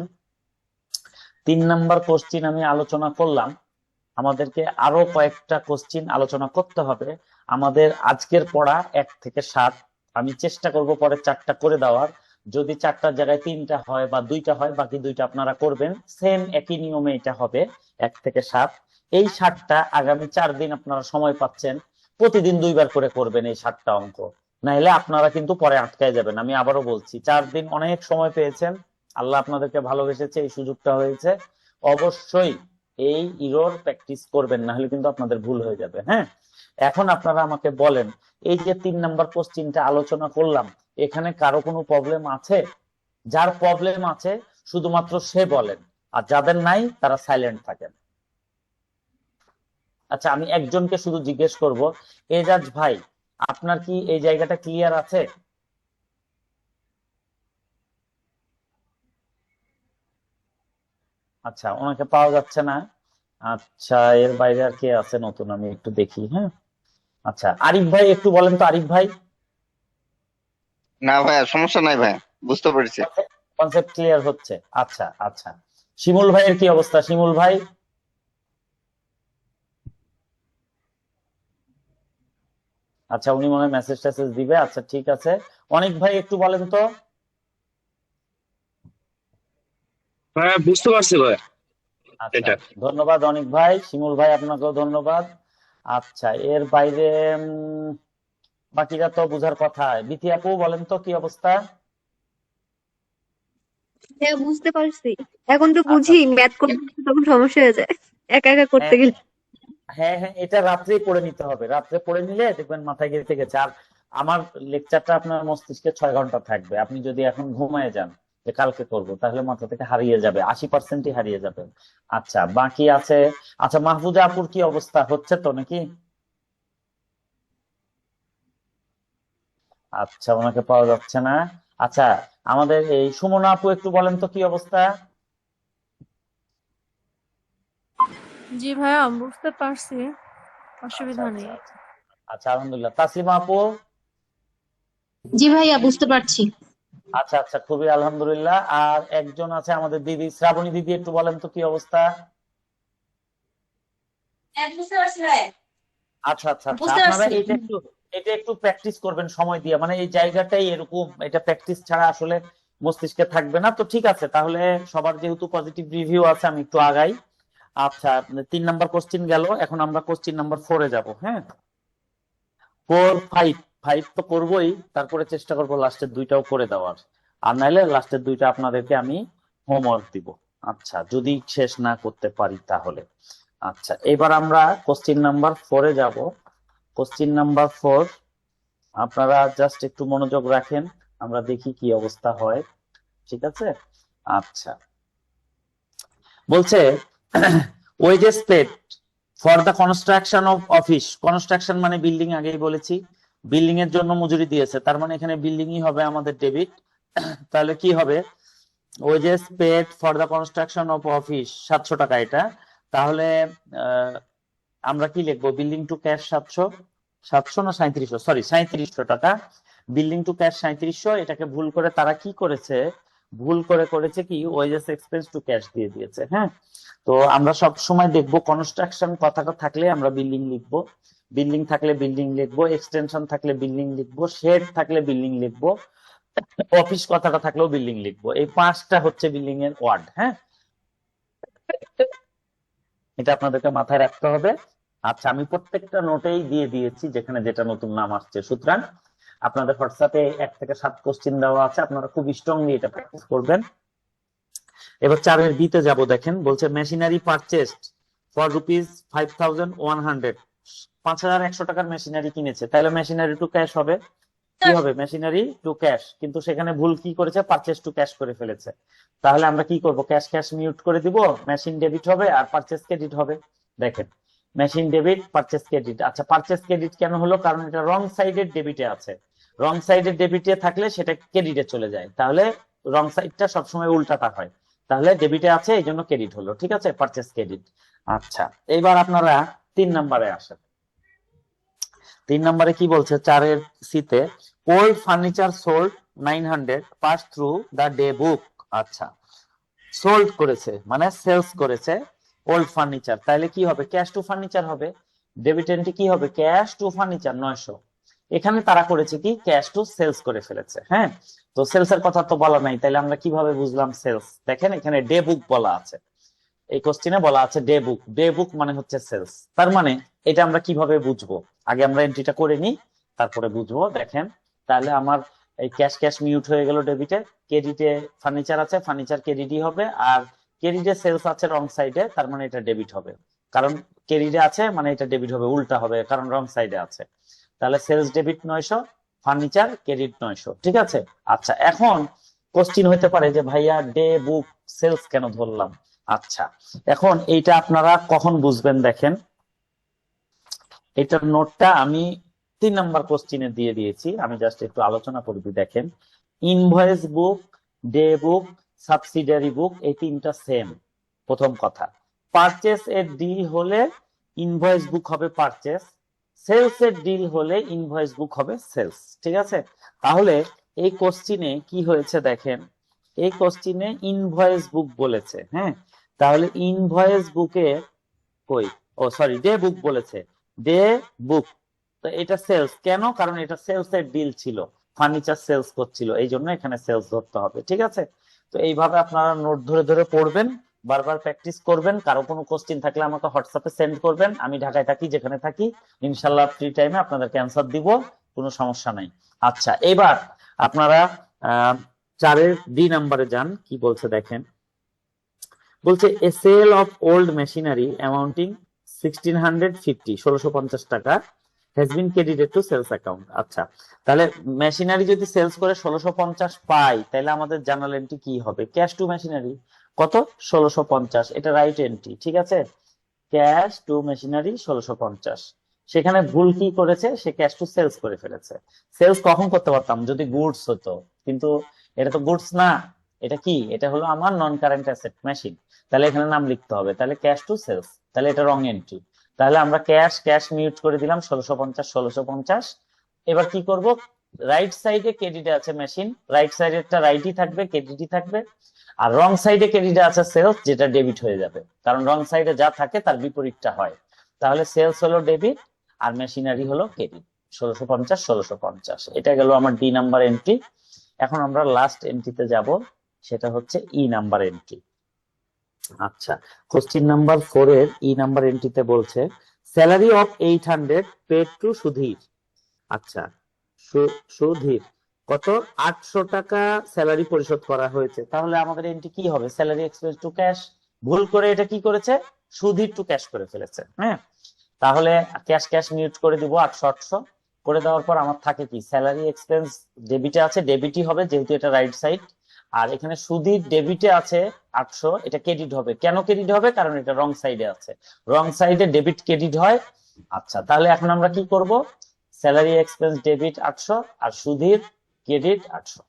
3 নাম্বার কোশ্চিন আমি আলোচনা করলাম, আমাদেরকে আরো কয়েকটা কোশ্চিন আলোচনা করতে হবে। আমাদের আজকের পড়া 1 থেকে 7, আমি চেষ্টা করব পরে 4টা করে দেওয়ার। যদি 4টার জায়গায় 3টা হয় বা 2টা হয়, বাকি 2টা আপনারা করবেন, সেম একই নিয়মে এটা হবে 1 থেকে 7। এই 7টা আগামী 4 দিন আপনারা সময় পাচ্ছেন, প্রতিদিন 2বার করে করবেন এই 7টা অঙ্ক, নাহলে আপনারা কিন্তু পরে আটকায় যাবেন। আমি আবারও বলছি, 4 দিন অনেক সময় পেয়েছেন, আল্লাহ আপনাদেরকে ভালোবেসেছে, এই সুযোগটা হয়েছে, অবশ্যই এই ইরর প্র্যাকটিস করবেন, না হলে কিন্তু আপনাদের ভুল হয়ে যাবে। হ্যাঁ, এখন আপনারা আমাকে বলেন, এই যে 3 নাম্বার কোশ্চিনটা আলোচনা করলাম, এখানে কারো কোনো প্রবলেম আছে? যার প্রবলেম আছে শুধুমাত্র সে বলেন, আর যাদের নাই তারা সাইলেন্ট থাকেন। আচ্ছা, আমি একজনকে শুধু জিজ্ঞেস করব, এজাজ ভাই, আপনার কি এই জায়গাটা ক্লিয়ার আছে? আচ্ছা, ওনাকে পাওয়া যাচ্ছে না। আচ্ছা, এর বাইরে আর কে আছে নতুন, আমি একটু দেখি। হ্যাঁ, আচ্ছা, আরিফ ভাই একটু বলেন তো, আরিফ ভাই। না ভাইয়া, সমস্যা নাই ভাইয়া, বুঝতে পেরেছি। কনসেপ্ট ক্লিয়ার হচ্ছে? আচ্ছা আচ্ছা, শিমুল ভাইয়ের কি অবস্থা, শিমুল ভাই? আচ্ছা, উনি মনে হয় মেসেজ টেসেজ দিবে। আচ্ছা, ঠিক আছে, অনেক ভাই একটু বলেন তো। হ্যাঁ, বুঝতে পারছি ভাই আচ্ছা, এটা। ধন্যবাদ অনেক ভাই। শিমুল ভাই, আপনাকেও ধন্যবাদ। আচ্ছা, এর বাইরে বাকিরা তো বুঝার কথা। বিথি আপু বলেন তো কি অবস্থা? হ্যাঁ, বুঝতে পারছি। এখন তো আচ্ছা, বুঝি, ম্যাথ করতে তখন সমস্যা হয়ে যায় একা একা করতে হ্যাঁ গেলে। হ্যাঁ হ্যাঁ, এটা রাত্রেই পড়ে নিতে হবে, রাত্রে পড়ে নিলে দেখবেন মাথায় গেঁথে গেছে। আর আমার লেকচারটা আপনার মস্তিষ্কে 6 ঘন্টা থাকবে, আপনি যদি এখন ঘুমায় যান যে কালকে করব, তাহলে মাথা থেকে হারিয়ে যাবে, 80%ই হারিয়ে যাবে। আচ্ছা, বাকি আছে। আচ্ছা, মাহফুজা আপুর কি অবস্থা, হচ্ছে তো নাকি? আচ্ছা, ওনাকে পাওয়া যাচ্ছে না। আচ্ছা, আমাদের এই সুমনা আপু একটু বলেন তো কি অবস্থা? জি ভাইয়া, বুঝতে পারছি, আচ্ছা অসুবিধা আচ্ছা নেই। আচ্ছা, আচ্ছা, আলহামদুলিল্লাহ। তাসলিমা আপু? জি ভাইয়া, বুঝতে পারছি। আচ্ছা আচ্ছা, খুবই আলহামদুলিল্লাহ। আর একজন আছে আমাদের দিদি, শ্রাবণী দিদি, একটু বলেন তো কি অবস্থা? বুঝতে পারছি ভাই। আচ্ছা আচ্ছা আচ্ছা, বুঝতে আপনারা পারছি। এটা একটু প্র্যাকটিস করবেন সময় দিয়ে, মানে এই জায়গাটাই এরকম, এটা প্র্যাকটিস ছাড়া আসলে মস্তিষ্কে থাকবে না। তো ঠিক আছে, তাহলে সবার যেহেতু পজিটিভ রিভিউ আছে আমি একটু আগাই। আচ্ছা, 3 নাম্বার কোশ্চিন গেল, এখন আমরা কোশ্চিন নাম্বার 4-এ যাব। হ্যাঁ, 4, 5 তো করবোই, তারপরে চেষ্টা করবো লাস্টের 2টাও করে দেওয়ার, আর নাইলে লাস্টের 2টা আপনাদেরকে আমি হোমওয়ার্ক দিব। আচ্ছা, যদি শেষ না করতে পারি তাহলে। আচ্ছা, এবার আমরা কোশ্চিন নাম্বার 4-এ যাব। কোশ্চিন নাম্বার 4, আপনারা জাস্ট একটু মনোযোগ রাখেন, আমরা দেখি কি অবস্থা হয়। ঠিক আছে। আচ্ছা, বলছে wages paid for the construction of office. Construction মানে বিল্ডিং, আগেই বলেছি, বিল্ডিং এর জন্য মজুরি দিয়েছে, তার মানে এখানে বিল্ডিংই হবে আমাদের ডেবিট। তাহলে কি হবে, wages paid for the construction of office 700 টাকা এটা। তাহলে আমরা কি লিখবো, বিল্ডিং টু ক্যাশ 700 না 3700, সরি 3700 টাকা। বিল্ডিং টু ক্যাশ 3700, এটাকে ভুল করে তারা কি করেছে, ভুল করে করেছে কি ওয়েজেস এক্সপেন্স টু ক্যাশ দিয়ে দিয়েছে। হ্যাঁ, তো আমরা সব সময় দেখবো কনস্ট্রাকশন কথাটা থাকলে আমরা বিল্ডিং লিখবো, বিল্ডিং থাকলে বিল্ডিং লিখবো, এক্সটেনশন থাকলে বিল্ডিং লিখবো, শেড থাকলে বিল্ডিং লিখবো, অফিস কথাটা থাকলেও বিল্ডিং লিখবো। এই 5টা হচ্ছে বিল্ডিং এর ওয়ার্ড। হ্যাঁ, এটা আপনাদেরকে মাথায় রাখতে হবে। আচ্ছা, আমি প্রত্যেকটা নোটেই দিয়ে দিয়েছি যেখানে যেটা নতুন নাম আসছে, সুতরাং আপনাদের হোয়াটসঅ্যাপে 1 থেকে 7 কোশ্চেন দেওয়া আছে, আপনারা খুব স্ট্রংলি এটা প্র্যাকটিস করবেন। এবার 4-এর বিতে যাব। দেখেন, বলছে মেশিনারি পারচেসড ফর ₹5,100, 5,100 টাকার মেশিনারি কিনেছে, তাহলে মেশিনারি টু ক্যাশ হবে। কি হবে, মেশিনারি টু ক্যাশ, কিন্তু সেখানে ভুল কি করেছে, পারচেস টু ক্যাশ করে ফেলেছে। তাহলে আমরা কি করব, ক্যাশ ক্যাশ মিউট করে দিব, মেশিন ডেবিট হবে আর পারচেস ক্রেডিট হবে। দেখেন, মেশিন ডেবিট, পারচেস ক্রেডিট। আচ্ছা, পারচেস ক্রেডিট কেন হলো, কারণ এটা রং সাইডের ডেবিটে আছে, রং সাইডের ডেবিটে থাকলে সেটা ক্রেডিটে চলে যায়, তাহলে রং সাইডটা সবসময় উল্টাটা হয়, তাহলে ডেবিটে আছে এই জন্য ক্রেডিট হলো। ঠিক আছে, পারচেস ক্রেডিট। আচ্ছা, এবার আপনারা 3 নাম্বারে আসেন। 3 নাম্বারে কি বলছে, 4-এর সিতে, old furniture sold 900 pass through the day book. আচ্ছা, সোল্ড করেছে মানে সেলস করেছে ওল্ড ফার্নিচার, তাহলে কি হবে, ক্যাশ টু ফার্নিচার হবে। ডেবিট এন্ট্রি কি হবে, ক্যাশ টু ফার্নিচার 900। এখানে তারা করেছে কি, ক্যাশ টু সেলস করে ফেলেছে। হ্যাঁ, তো সেলস এর কথা তো বলা নাই, তাহলে আমরা কিভাবে বুঝলাম সেলস, দেখেন এখানে ডে বুক বলা আছে, এই কোশ্চেনে বলা আছে ডে বুক, ডে বুক মানে হচ্ছে সেলস। তার মানে এটা আমরা কিভাবে বুঝবো, আগে আমরা এন্ট্রিটা করে নিই তারপরে বুঝবো। দেখেন, তাহলে আমার এই ক্যাশ ক্যাশ মিউট হয়ে গেল ডেবিটে, ক্রেডিটে ফার্নিচার আছে, ফার্নিচার ক্রেডিটই হবে, আর ক্রেডিটে সেলস আছে রং সাইডে, তার মানে এটা ডেবিট হবে, কারণ ক্রেডিটে আছে মানে এটা ডেবিট হবে, উল্টা হবে কারণ রং সাইডে আছে। তাহলে সেলস ডেবিট 900, ফার্নিচার ক্রেডিট 900। ঠিক আছে। আচ্ছা, এখন কোশ্চিন হতে পারে যে ভাইয়া ডে বুক সেলস কেন ধরলাম। আচ্ছা, এখন এইটা আপনারা কখন বুঝবেন, দেখেন এটার নোটটা আমি 3 নাম্বার কোশ্চিনে দিয়ে দিয়েছি, আমি জাস্ট একটু আলোচনা করবি। দেখেন, ইনভয়েস বুক, ডে বুক, সাবসিডিয়ারি বুক, এই 3টা সেম। প্রথম কথা, পারচেস এর ডিল হলে ইনভয়েস বুক হবে পারচেস, সেলস এর ডিল হলে ইনভয়েস বুক হবে সেলস। ঠিক আছে, তাহলে এই কোশ্চিনে কি হয়েছে দেখেন, এই কোশ্চিনে ইনভয়েস বুক বলেছে। হ্যাঁ, তাহলে ইনভয়েস বুকে কই, ও সরি, ডে বুক বলেছে, ডে বুক, তো এটা সেলস কেন, কারণ এটা সেলস এর ডিল ছিল, ফার্নিচার সেলস করছিল, এই জন্য এখানে সেলস ধরতে হবে। ঠিক আছে, তো এইভাবে আপনারা নোট ধরে ধরে পড়বেন, বারবার প্র্যাকটিস করবেন। কারো কোনো কোশ্চিন থাকলে আমাকে হোয়াটসঅ্যাপে সেন্ড করবেন, আমি ঢাকায় থাকি, যেখানে থাকি ইনশাল্লাহ ফ্রি টাইমে আপনাদেরকে অ্যান্সার দিব, কোনো সমস্যা নাই। আচ্ছা, এবার আপনারা 4-এর ডি নাম্বারে যান, কি বলছে দেখেন, বলছে a sale of old machinery amounting 1650 টাকা has been credited to sales account. আচ্ছা, তাহলে মেশিনারি যদি সেলস করে 1650 পাই, তাহলে আমাদের জার্নাল এন্ট্রি কি হবে, ক্যাশ টু মেশিনারি কত 1650, এটা রাইট এন্ট্রি। ঠিক আছে, ক্যাশ টু মেশিনারি 1650, সেখানে ভুল কি করেছে, সে ক্যাশ টু সেলস করে ফেলেছে। সেলস কখন করতে পারতাম, যদি গুডস হতো, কিন্তু এটা তো গুডস না, এটা কি, এটা হলো আমার নন কারেন্ট অ্যাসেট মেশিন, তাহলে এখানে নাম লিখতে হবে, তাহলে ক্যাশ টু সেলস, তাহলে এটা রং এন্ট্রি। তাহলে আমরা ক্যাশ ক্যাশ মিউট করে দিলাম 1650। এবার কি করব, রাইট সাইডে ক্রেডিটে আছে মেশিন, রাইট সাইডেরটা রাইটই থাকবে, ক্রেডিটই থাকবে, আর রং সাইডে ক্রেডিটে আছে সেলস, যেটা ডেবিট হয়ে যাবে, কারণ রং সাইডে যা থাকে তার বিপরীতটা হয়। তাহলে সেলস হলো ডেবিট আর মেশিনারি হলো ক্রেডিট 1650 এটা গেল আমার ডি নাম্বার এন্ট্রি। এখন আমরা লাস্ট এন্ট্রিতে যাব, সেটা হচ্ছে ই নাম্বার এন্ট্রি। আচ্ছা, কোশ্চিন নাম্বার 4 এর ই নাম্বার এন্ট্রিতে বলছে salary of 800 paid to Sudhir. আচ্ছা, সুধীর কত 800 টাকা স্যালারি পরিশোধ করা হয়েছে। তাহলে আমাদের এন্ট্রি কি হবে? Salary expense to cash. ভুল করে এটা কি করেছে? সুধীর টু ক্যাশ করে ফেলেছে। হ্যাঁ, তাহলে ক্যাশ ক্যাশ মিউট করে দিব 800 করে দেওয়ার পর আমার থাকে কি স্যালারি এক্সপেন্স ডেবিটে আছে, ডেবিটই হবে যেহেতু এটা রাইট সাইড। আর এখানে সুধীর ডেবিটে আছে 800, এটা ক্রেডিট হবে। কেন ক্রেডিট হবে? কারণ এটা রং সাইডে আছে, রং সাইডে ডেবিট ক্রেডিট হয়। আচ্ছা, তাহলে এখন আমরা কি করব? স্যালারি এক্সপেন্স ডেবিট 800 আর সুধীর ক্রেডিট 800,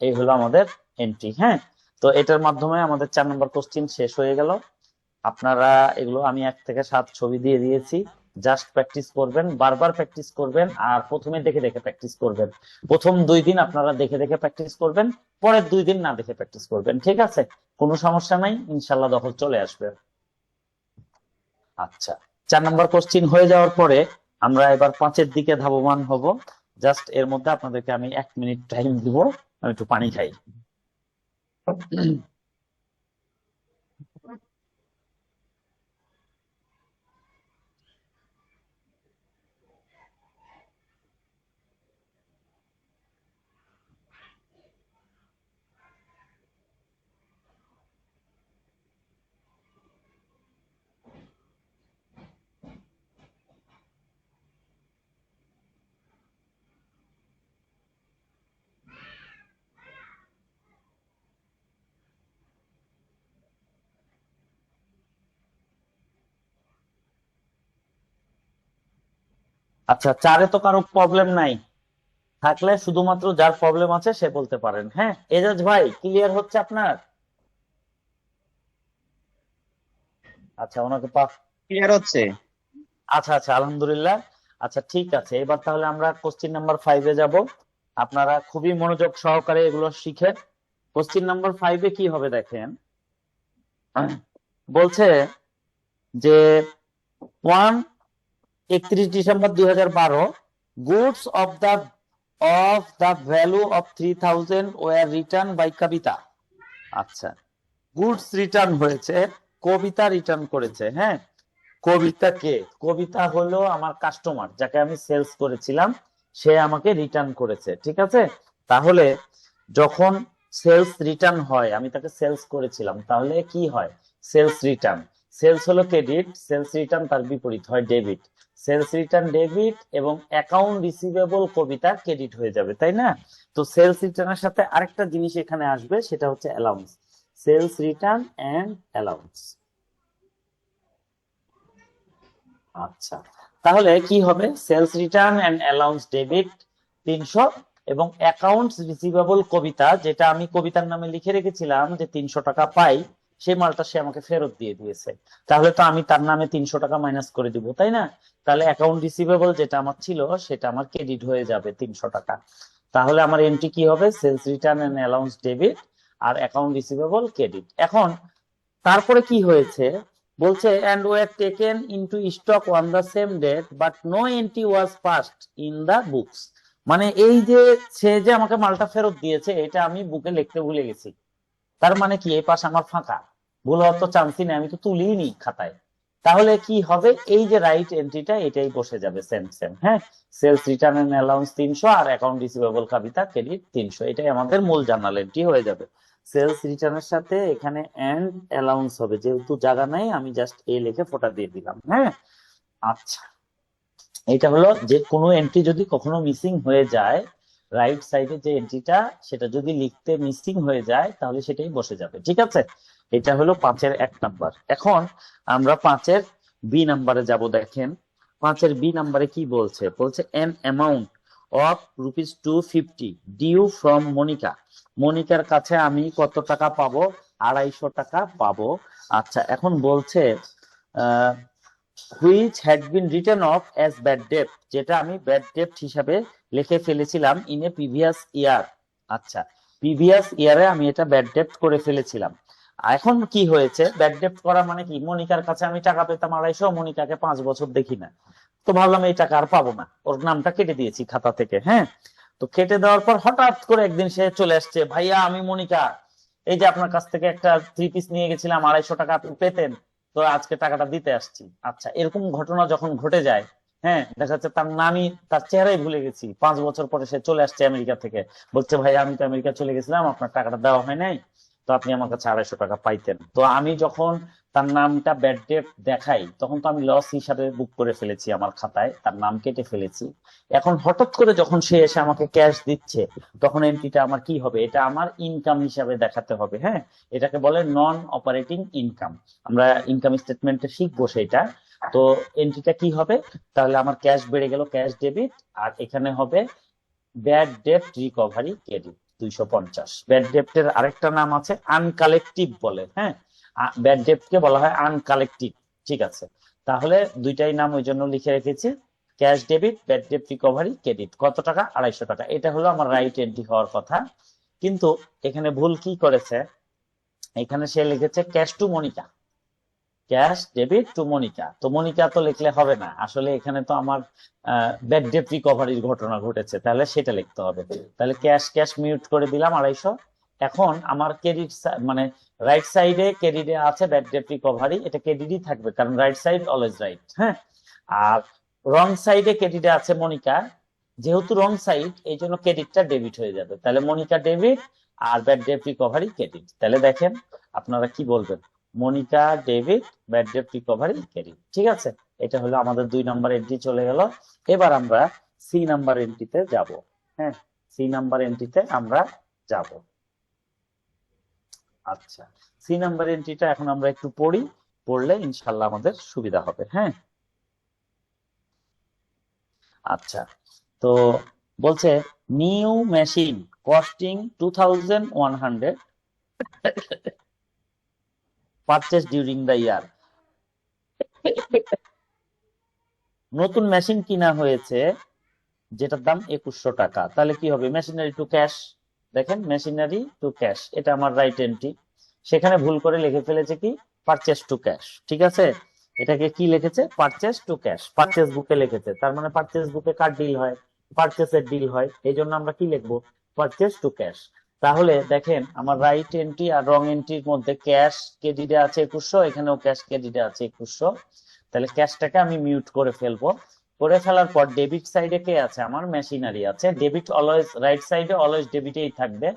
এই হলো আমাদের এন্ট্রি। হ্যাঁ, তো এটার মাধ্যমে আমাদের 4 নম্বর কোশ্চিন শেষ হয়ে গেল। আপনারা এগুলো আমি 1 থেকে 7 ছবি দিয়ে দিয়েছি, জাস্ট প্র্যাকটিস করবেন, বারবার প্র্যাকটিস করবেন। আর প্রথমে দেখে দেখে প্র্যাকটিস করবেন। প্রথম 2 দিন আপনারা দেখে দেখে প্র্যাকটিস করবেন, পরের 2 দিন না দেখে প্র্যাকটিস করবেন। ঠিক আছে, কোনো সমস্যা নাই, ইনশাল্লাহ দখল চলে আসবে। আচ্ছা, 4 নম্বর কোশ্চিন হয়ে যাওয়ার পরে আমরা এবার 5-এর দিকে ধাবমান হব। জাস্ট এর মধ্যে আপনাদেরকে আমি 1 মিনিট টাইম দিব, আমি একটু পানি খাই। আচ্ছা, 4-এ তো কারো প্রবলেম নাই, থাকলে শুধুমাত্র যার প্রবলেম আছে সে বলতে পারেন। হ্যাঁ, এজাজ ভাই ক্লিয়ার হচ্ছে আপনার? আচ্ছা, ওনাকে ক্লিয়ার হচ্ছে। আচ্ছা আচ্ছা, আলহামদুলিল্লাহ। আচ্ছা, ঠিক আছে, এবার তাহলে আমরা কোশ্চিন নাম্বার 5-এ যাব। আপনারা খুবই মনোযোগ সহকারে এগুলো শিখেন। কোশ্চিন নাম্বার 5-এ কি হবে দেখেন, বলছে যে 31 December 2012 goods of the value of 3000 were return by Kabita. আচ্ছা, গুডস রিটার্ন হয়েছে, কবিতা রিটার্ন করেছে। হ্যাঁ, কবিতা কে? কবিতা হলো আমার কাস্টমার, যাকে আমি সেলস করেছিলাম, সে আমাকে রিটার্ন করেছে। ঠিক আছে, তাহলে যখন সেলস রিটার্ন হয়, আমি তাকে সেলস করেছিলাম, তাহলে কি হয়? Sales return. সেলস হলো ক্রেডিট, সেলস রিটার্ন তার বিপরীত হয় ডেবিট। সেলস রিটার্ন ডেবিট এবং অ্যাকাউন্ট রিসিভেবল কবিতা ক্রেডিট হয়ে যাবে, তাই না? তো সেলস রিটার্নের সাথে আরেকটা জিনিস এখানে আসবে, সেটা হচ্ছে allowance. Sales return and allowance. আচ্ছা, তাহলে কি হবে? Sales return and allowance debit 300 এবং অ্যাকাউন্টস রিসিভেবল কবিতা, যেটা আমি কবিতার নামে লিখে রেখেছিলাম যে 300 টাকা পাই, সেই মালটা সে আমাকে ফেরত দিয়ে দিয়েছে। তাহলে তো আমি তার নামে 300 টাকা মাইনাস করে দিব, তাই না? তাহলে অ্যাকাউন্ট রিসিভেবল যেটা আমার ছিল সেটা আমার ক্রেডিট হয়ে যাবে 300 টাকা। তাহলে আমার এন্ট্রি কি হবে? Sales return and allowance debit আর অ্যাকাউন্ট রিসিভেবল ক্রেডিট। এখন তারপরে কি হয়েছে বলছে, and were taken into stock on the same date but no entry was passed in the books। মানে এই যে সে যে আমাকে মালটা ফেরত দিয়েছে, এটা আমি বুকে লিখতে ভুলে গেছি। তার মানে কি এই পাশ আমার ফাঁকা, ভুল হওয়ার তো চান্সই নেই, আমি তো তুলিনি খাতায়। তাহলে কি হবে? এই যে রাইট এন্ট্রিটা এটাই বসে যাবে সেম সেম। হ্যাঁ, সেলস রিটার্ন এন্ড অ্যালাউন্স 300 আর অ্যাকাউন্ট রিসিভেবল কবিতা ক্রেডিট 300, এটাই আমাদের মূল জার্নাল এন্ট্রি হয়ে যাবে। সেলস রিটার্নের সাথে এখানে এন্ড অ্যালাউন্স হবে, যেহেতু জায়গা নাই আমি জাস্ট এ লিখে ফোঁটা দিয়ে দিলাম। হ্যাঁ, আচ্ছা, এটা হলো যে কোনো এন্ট্রি যদি কখনো মিসিং হয়ে যায়, রাইট সাইডে যে এন্ট্রিটা সেটা যদি লিখতে মিসিং হয়ে যায় তাহলে সেটাই বসে যাবে। ঠিক আছে, এটা হলো 5-এর 1 নাম্বার। এখন আমরা 5-এর বি নাম্বারে যাব। দেখেন 5-এর বি নাম্বারে কি বলছে, বলছে an amount of ₹250 due from Monika. মনিকার কাছে আমি কত টাকা পাবো? 250 টাকা পাবো। আচ্ছা, এখন বলছে which had been written of as bad date, যেটা আমি ব্যাড ডেট হিসাবে লিখে ফেলেছিলাম ইন এ প্রিভিয়াস ইয়ার। আচ্ছা, প্রিভিয়াস ইয়ারে আমি এটা ব্যাড ডেট করে ফেলেছিলাম। এখন কি হয়েছে? ব্যাড ডেট করা মানে কি? মনিকার কাছে আমি টাকা পেতাম 250, মনিকাকে 5 বছর দেখি না, তো ভাবলাম এই টাকা আর পাবো না, ওর নামটা কেটে দিয়েছি খাতা থেকে। হ্যাঁ, তো কেটে দেওয়ার পর হঠাৎ করে একদিন সে চলে আসছে, ভাইয়া আমি মনিকা, এই যে আপনার কাছ থেকে একটা 3 পিস নিয়ে গেছিলাম, 250 টাকা আপনি পেতেন, তো আজকে টাকাটা দিতে আসছি। আচ্ছা, এরকম ঘটনা যখন ঘটে যায়, হ্যাঁ, দেখা যাচ্ছে তার নামই, তার চেহারাই ভুলে গেছি, 5 বছর পরে সে চলে আসছে আমেরিকা থেকে, বলছে ভাই আমি তো আমেরিকা চলে গেছিলাম, আপনার টাকাটা দেওয়া হয় নাই, তো আপনি আমার কাছে 250 টাকা পাইতেন। তো আমি যখন তার নামটা ব্যাড ডেট দেখাই, তখন তো আমি লস হিসাবে বুক করে ফেলেছি আমার খাতায়, তার নাম কেটে ফেলেছি। এখন হঠাৎ করে যখন সে এসে আমাকে ক্যাশ দিচ্ছে, তখন এন্ট্রিটা আমার কি হবে, এটা আমার ইনকাম হিসাবে দেখাতে হবে। হ্যাঁ, এটাকে বলে নন অপারেটিং ইনকাম, আমরা ইনকাম স্টেটমেন্টে শিখবো সেটা। তো এন্ট্রিটা কি হবে, তাহলে আমার ক্যাশ বেড়ে গেল, ক্যাশ ডেবিট, আর এখানে হবে bad debt recovery credit 250। Bad ডেপ্টের আরেকটা নাম আছে আনকালেক্টিভ বলে। হ্যাঁ, ব্যাড ডেপ্ট কে বলা হয় আনকালেক্টিভ। ঠিক আছে, তাহলে দুইটাই নাম ওই জন্য লিখে রেখেছি, ক্যাশ ডেবিট, ব্যাড ডেপ্ট রিকভারি ক্রেডিট। কত টাকা? 250 টাকা। এটা হলো আমার রাইট এন্ট্রি হওয়ার কথা, কিন্তু এখানে ভুল কি করেছে, এখানে সে লিখেছে cash to Monika, cash debit to Monika. তো মনিকা তো লিখলে হবে না, আসলে এখানে তো আমার ব্যাড ডেট রিকভারির ঘটনা ঘটেছে, তাহলে সেটা লিখতে হবে। তাহলে ক্যাশ ক্যাশ মিউট করে দিলাম 250। এখন আমার ক্রেডিট মানে রাইট সাইডে ক্রেডিটে আছে ব্যাড ডেট রিকভারি, এটা ক্রেডিটই থাকবে কারণ রাইট সাইড অলওয়েজ রাইট। হ্যাঁ, আর রং সাইডে ক্রেডিটে আছে মনিকা, যেহেতু রং সাইড এই জন্য ক্রেডিটটা ডেবিট হয়ে যাবে, তাহলে মনিকা ডেবিট আর ব্যাড ডেট রিকভারি ক্রেডিট। তাহলে দেখেন আপনারা কি বলবেন, Monika debit, bad debt recovery credit. ঠিক আছে, এটা হলো আমাদের 2 নাম্বার এন্ট্রি চলে গেল। এবার আমরা সি নাম্বার এন্ট্রিতে যাব। হ্যাঁ, সি নাম্বার এন্ট্রিতে আমরা যাব। আচ্ছা, সি নাম্বার এন্ট্রিটা এখন আমরা একটু পড়ি, পড়লে ইনশাল্লাহ আমাদের সুবিধা হবে। হ্যাঁ, আচ্ছা, তো বলছে new machine costing 2100 purchase during the year. নতুন মেশিন কিনা হয়েছে যেটার দাম 2100 টাকা, তাহলে কি হবে, মেশিনারি টু ক্যাশ। দেখেন মেশিনারি টু ক্যাশ, এটা আমার রাইট এন্ট্রি। সেখানে ভুল করে লিখে ফেলেছে কি পারচেজ টু ক্যাশ। ঠিক আছে, এটাকে কি লিখেছে, পারচেজ টু ক্যাশ, পারচেজ বুকে লিখেছে, তার মানে পারচেজ বুকে কার ডিল হয়, পারচেজের ডিল হয়, এই জন্য আমরা কি লিখবো, পারচেজ টু ক্যাশ। তাহলে দেখেন আমার রাইট এন্ট্রি আর রং এন্ট্রির মধ্যে ক্যাশ ক্রেডিটে আছে 2100, এখানেও ক্যাশ ক্রেডিটে আছে 2100, তাহলে ক্যাশটাকে আমি মিউট করে ফেলবো। করে ফেলার পর ডেবিট সাইডে কে আছে, আমার মেশিনারি আছে, ডেবিট অলওয়েজ রাইট সাইডে অলওয়েজ ডেবিটেই থাকবে,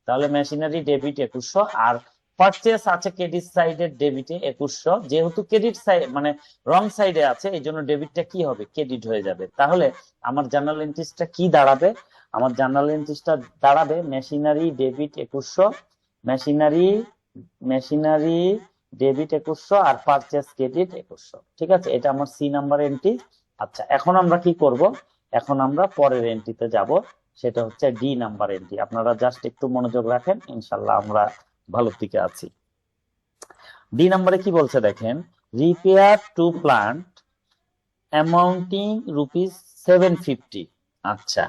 তাহলে মেশিনারি ডেবিট 2100, আর পারচেস আছে ক্রেডিট সাইডের ডেবিটে 2100, যেহেতু ক্রেডিট সাইড মানে রং সাইডে আছে এই জন্য ডেবিটটা কি হবে, ক্রেডিট হয়ে যাবে। তাহলে আমার জার্নাল এন্ট্রিটা কি দাঁড়াবে, আমার জার্নাল এন্ট্রিটা দাঁড়াবে মেশিনারি ডেবিট 2100, মেশিনারি ডেবিট 2100 আর পারচেস ক্রেডিট 2100। ঠিক আছে, এটা আমার সি নাম্বার এন্ট্রি। আচ্ছা, এখন আমরা কি করব, এখন আমরা পরের এন্ট্রিতে যাব, সেটা হচ্ছে ডি নাম্বার এন্ট্রি। আপনারা জাস্ট একটু মনোযোগ রাখেন, ইনশাল্লাহ আমরা ভালোর দিকে আছি। ডি নাম্বারে কি বলছে দেখেন, রিপেয়ার টু প্লান্ট অ্যামাউন্টিং ₹750। আচ্ছা,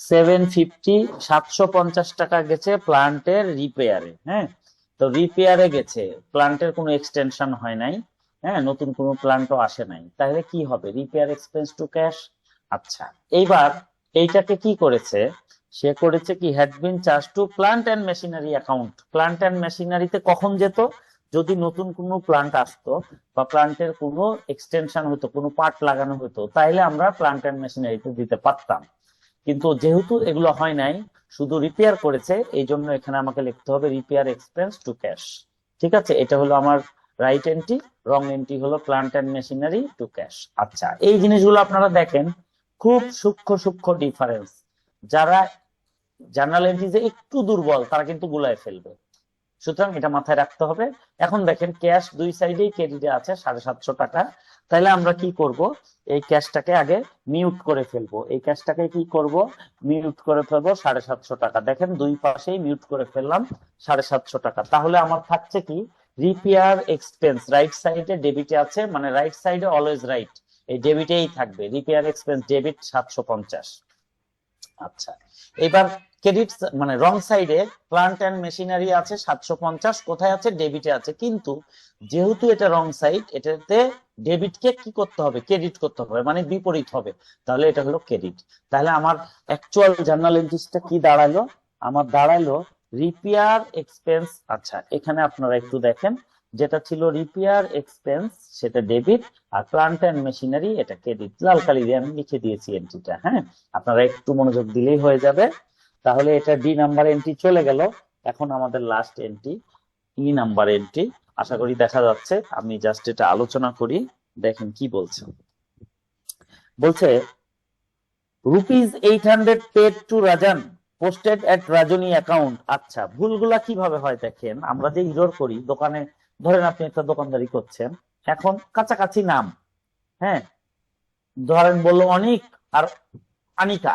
750 টাকা গেছে প্লান্টের রিপেয়ারে। হ্যাঁ, তো রিপেয়ারে গেছে, প্লান্টের কোনো এক্সটেনশন হয় নাই, হ্যাঁ, নতুন কোনো প্লান্টও আসে নাই, তাহলে কি হবে, রিপেয়ার এক্সপেন্স টু ক্যাশ। আচ্ছা, এইবার এইটাকে কি করেছে, সে করেছে কি had been charge to plant and machinery account. Plant and মেশিনারিতে কখন যেত, যদি নতুন কোনো প্লান্ট আসতো বা প্লান্টের কোনো এক্সটেনশন হতো, কোনো পার্ট লাগানো হতো, তাইলে আমরা প্লান্ট এন্ড মেশিনারিতে দিতে পারতাম, কিন্তু যেহেতু এগুলো হয় নাই, শুধু রিপেয়ার করেছে, এই জন্য এখানে আমাকে লিখতে হবে রিপেয়ার এক্সপেন্স টু ক্যাশ। ঠিক আছে, এটা হলো আমার রাইট এন্ট্রি, রং এন্ট্রি হলো plant and machinery to cash. আচ্ছা, এই জিনিসগুলো আপনারা দেখেন খুব সূক্ষ্ম সূক্ষ্ম ডিফারেন্স, যারা জার্নাল এন্ট্রিতে একটু দুর্বল তারা কিন্তু গুলায় ফেলবে, সুতরাং এটা মাথায় রাখতে হবে। এখন দেখেন ক্যাশ দুই সাইডেই ক্রেডিটে আছে 750 টাকা, তাহলে আমরা কি করব, এই ক্যাশটাকে আগে মিউট করে ফেলবো, এই ক্যাশটাকে কি করব, মিউট করে ফেলবো 750 টাকা। দেখেন দুই পাশেই মিউট করে ফেললাম 750 টাকা। তাহলে আমার থাকছে কি, রিপেয়ার এক্সপেন্স রাইট সাইডে ডেবিটে আছে, মানে রাইট সাইডে অলওয়েজ রাইট, এই ডেবিটেই থাকবে, রিপেয়ার এক্সপেন্স ডেবিট 750। আচ্ছা, এবার ক্রেডিট মানে রং সাইডে প্লান্ট এন্ড মেশিনারি আছে 750, কোথায় আছে, ডেবিটে আছে, কিন্তু যেহেতু এটা রং সাইড, এটাতে ডেবিটকে কি করতে হবে, ক্রেডিট করতে হবে, মানে বিপরীত হবে। তাহলে এটা হলো ক্রেডিট। তাহলে আমার অ্যাকচুয়াল জার্নাল এন্ট্রিটা কি দাঁড়ালো? আমার দাঁড়ালো রিপেয়ার এক্সপেন্স। আচ্ছা, এখানে আপনারা একটু দেখেন, যেটা ছিল রিপেয়ার এক্সপেন্স সেটা ডেবিট, আর প্লান্ট এন্ড মেশিনারি এটা ক্রেডিট। লাল কালি দিয়ে আমি লিখে দিয়েছি এন্ট্রিটা। হ্যাঁ, আপনারা একটু মনোযোগ দিলেই হয়ে যাবে। তাহলে এটা ডি নাম্বার এন্ট্রি চলে গেল। এখন আমাদের last entry E number entry. আশা করি দেখা যাচ্ছে। আমি জাস্ট এটা আলোচনা করি, দেখেন কি বলছে। বলছে ₹800 পেড টু রাজান, পোস্টেড এট রাজনী অ্যাকাউন্ট। আচ্ছা, ভুলগুলা কিভাবে হয় দেখেন। আমরা যে ইরর করি দোকানে, ধরেন আপনি একটা দোকানদারি করছেন, এখন কাছাকাছি নাম, হ্যাঁ, ধরেন বললো অনিক আর আনিকা,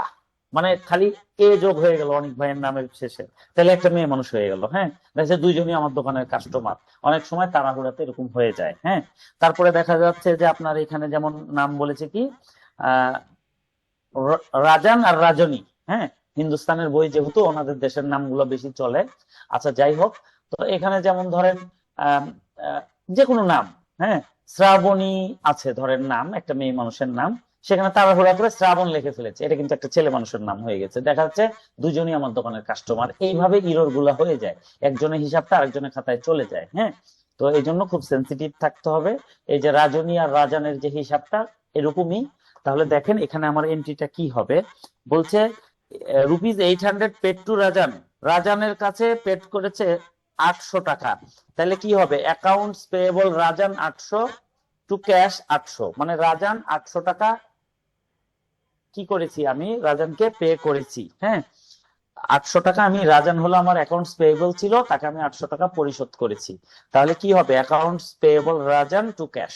মানে খালি এ যোগ হয়ে গেল অনিক ভাইয়ের নামের শেষে, তাহলে একটা মেয়ে মানুষ হয়ে গেল। হ্যাঁ, দেখছে দুইজনই আমার দোকানের কাস্টমার। অনেক সময় তাড়াহুড়াতে এরকম হয়ে যায়। হ্যাঁ, তারপরে দেখা যাচ্ছে যে আপনার এখানে যেমন নাম বলেছে কি রাজান আর রাজনী। হ্যাঁ, হিন্দুস্তানের বই যেহেতু ওনাদের দেশের নামগুলো বেশি চলে। আচ্ছা, যাই হোক, তো এখানে যেমন ধরেন যে কোনো নাম, হ্যাঁ, শ্রাবণী আছে ধরেন নাম, একটা মেয়ে মানুষের নাম, সেখানে তাড়াহুড়া করে শ্রাবণ লিখে ফেলেছে, এটা কিন্তু একটা ছেলে মানুষের নাম হয়ে গেছে। দেখা যাচ্ছে দুজনই আমার দোকানের কাস্টমার। এইভাবে ইরর গুলা হয়ে যায়, একজনের হিসাবটা আরেকজনের খাতায় চলে যায়। হ্যাঁ, তো এই জন্য খুব সেন্সিটিভ থাকতে হবে। এই যে রাজনী আর রাজানের যে হিসাবটা এরকমই। তাহলে দেখেন এখানে আমার এন্ট্রিটা কি হবে। বলছে ₹800 পেড টু রাজান, রাজানের কাছে পেড করেছে 800 টাকা। তাহলে কি হবে, অ্যাকাউন্টস পেয়েবল রাজান 800 টু ক্যাশ 800, মানে রাজান 800 টাকা কি করেছি, আমি রাজানকে পে করেছি। হ্যাঁ, 800 টাকা আমি, রাজান হলো আমার অ্যাকাউন্টস পেয়েবল ছিল, তাকে আমি 800 টাকা পরিশোধ করেছি। তাহলে কি হবে, অ্যাকাউন্টস পেয়েবল রাজান টু ক্যাশ।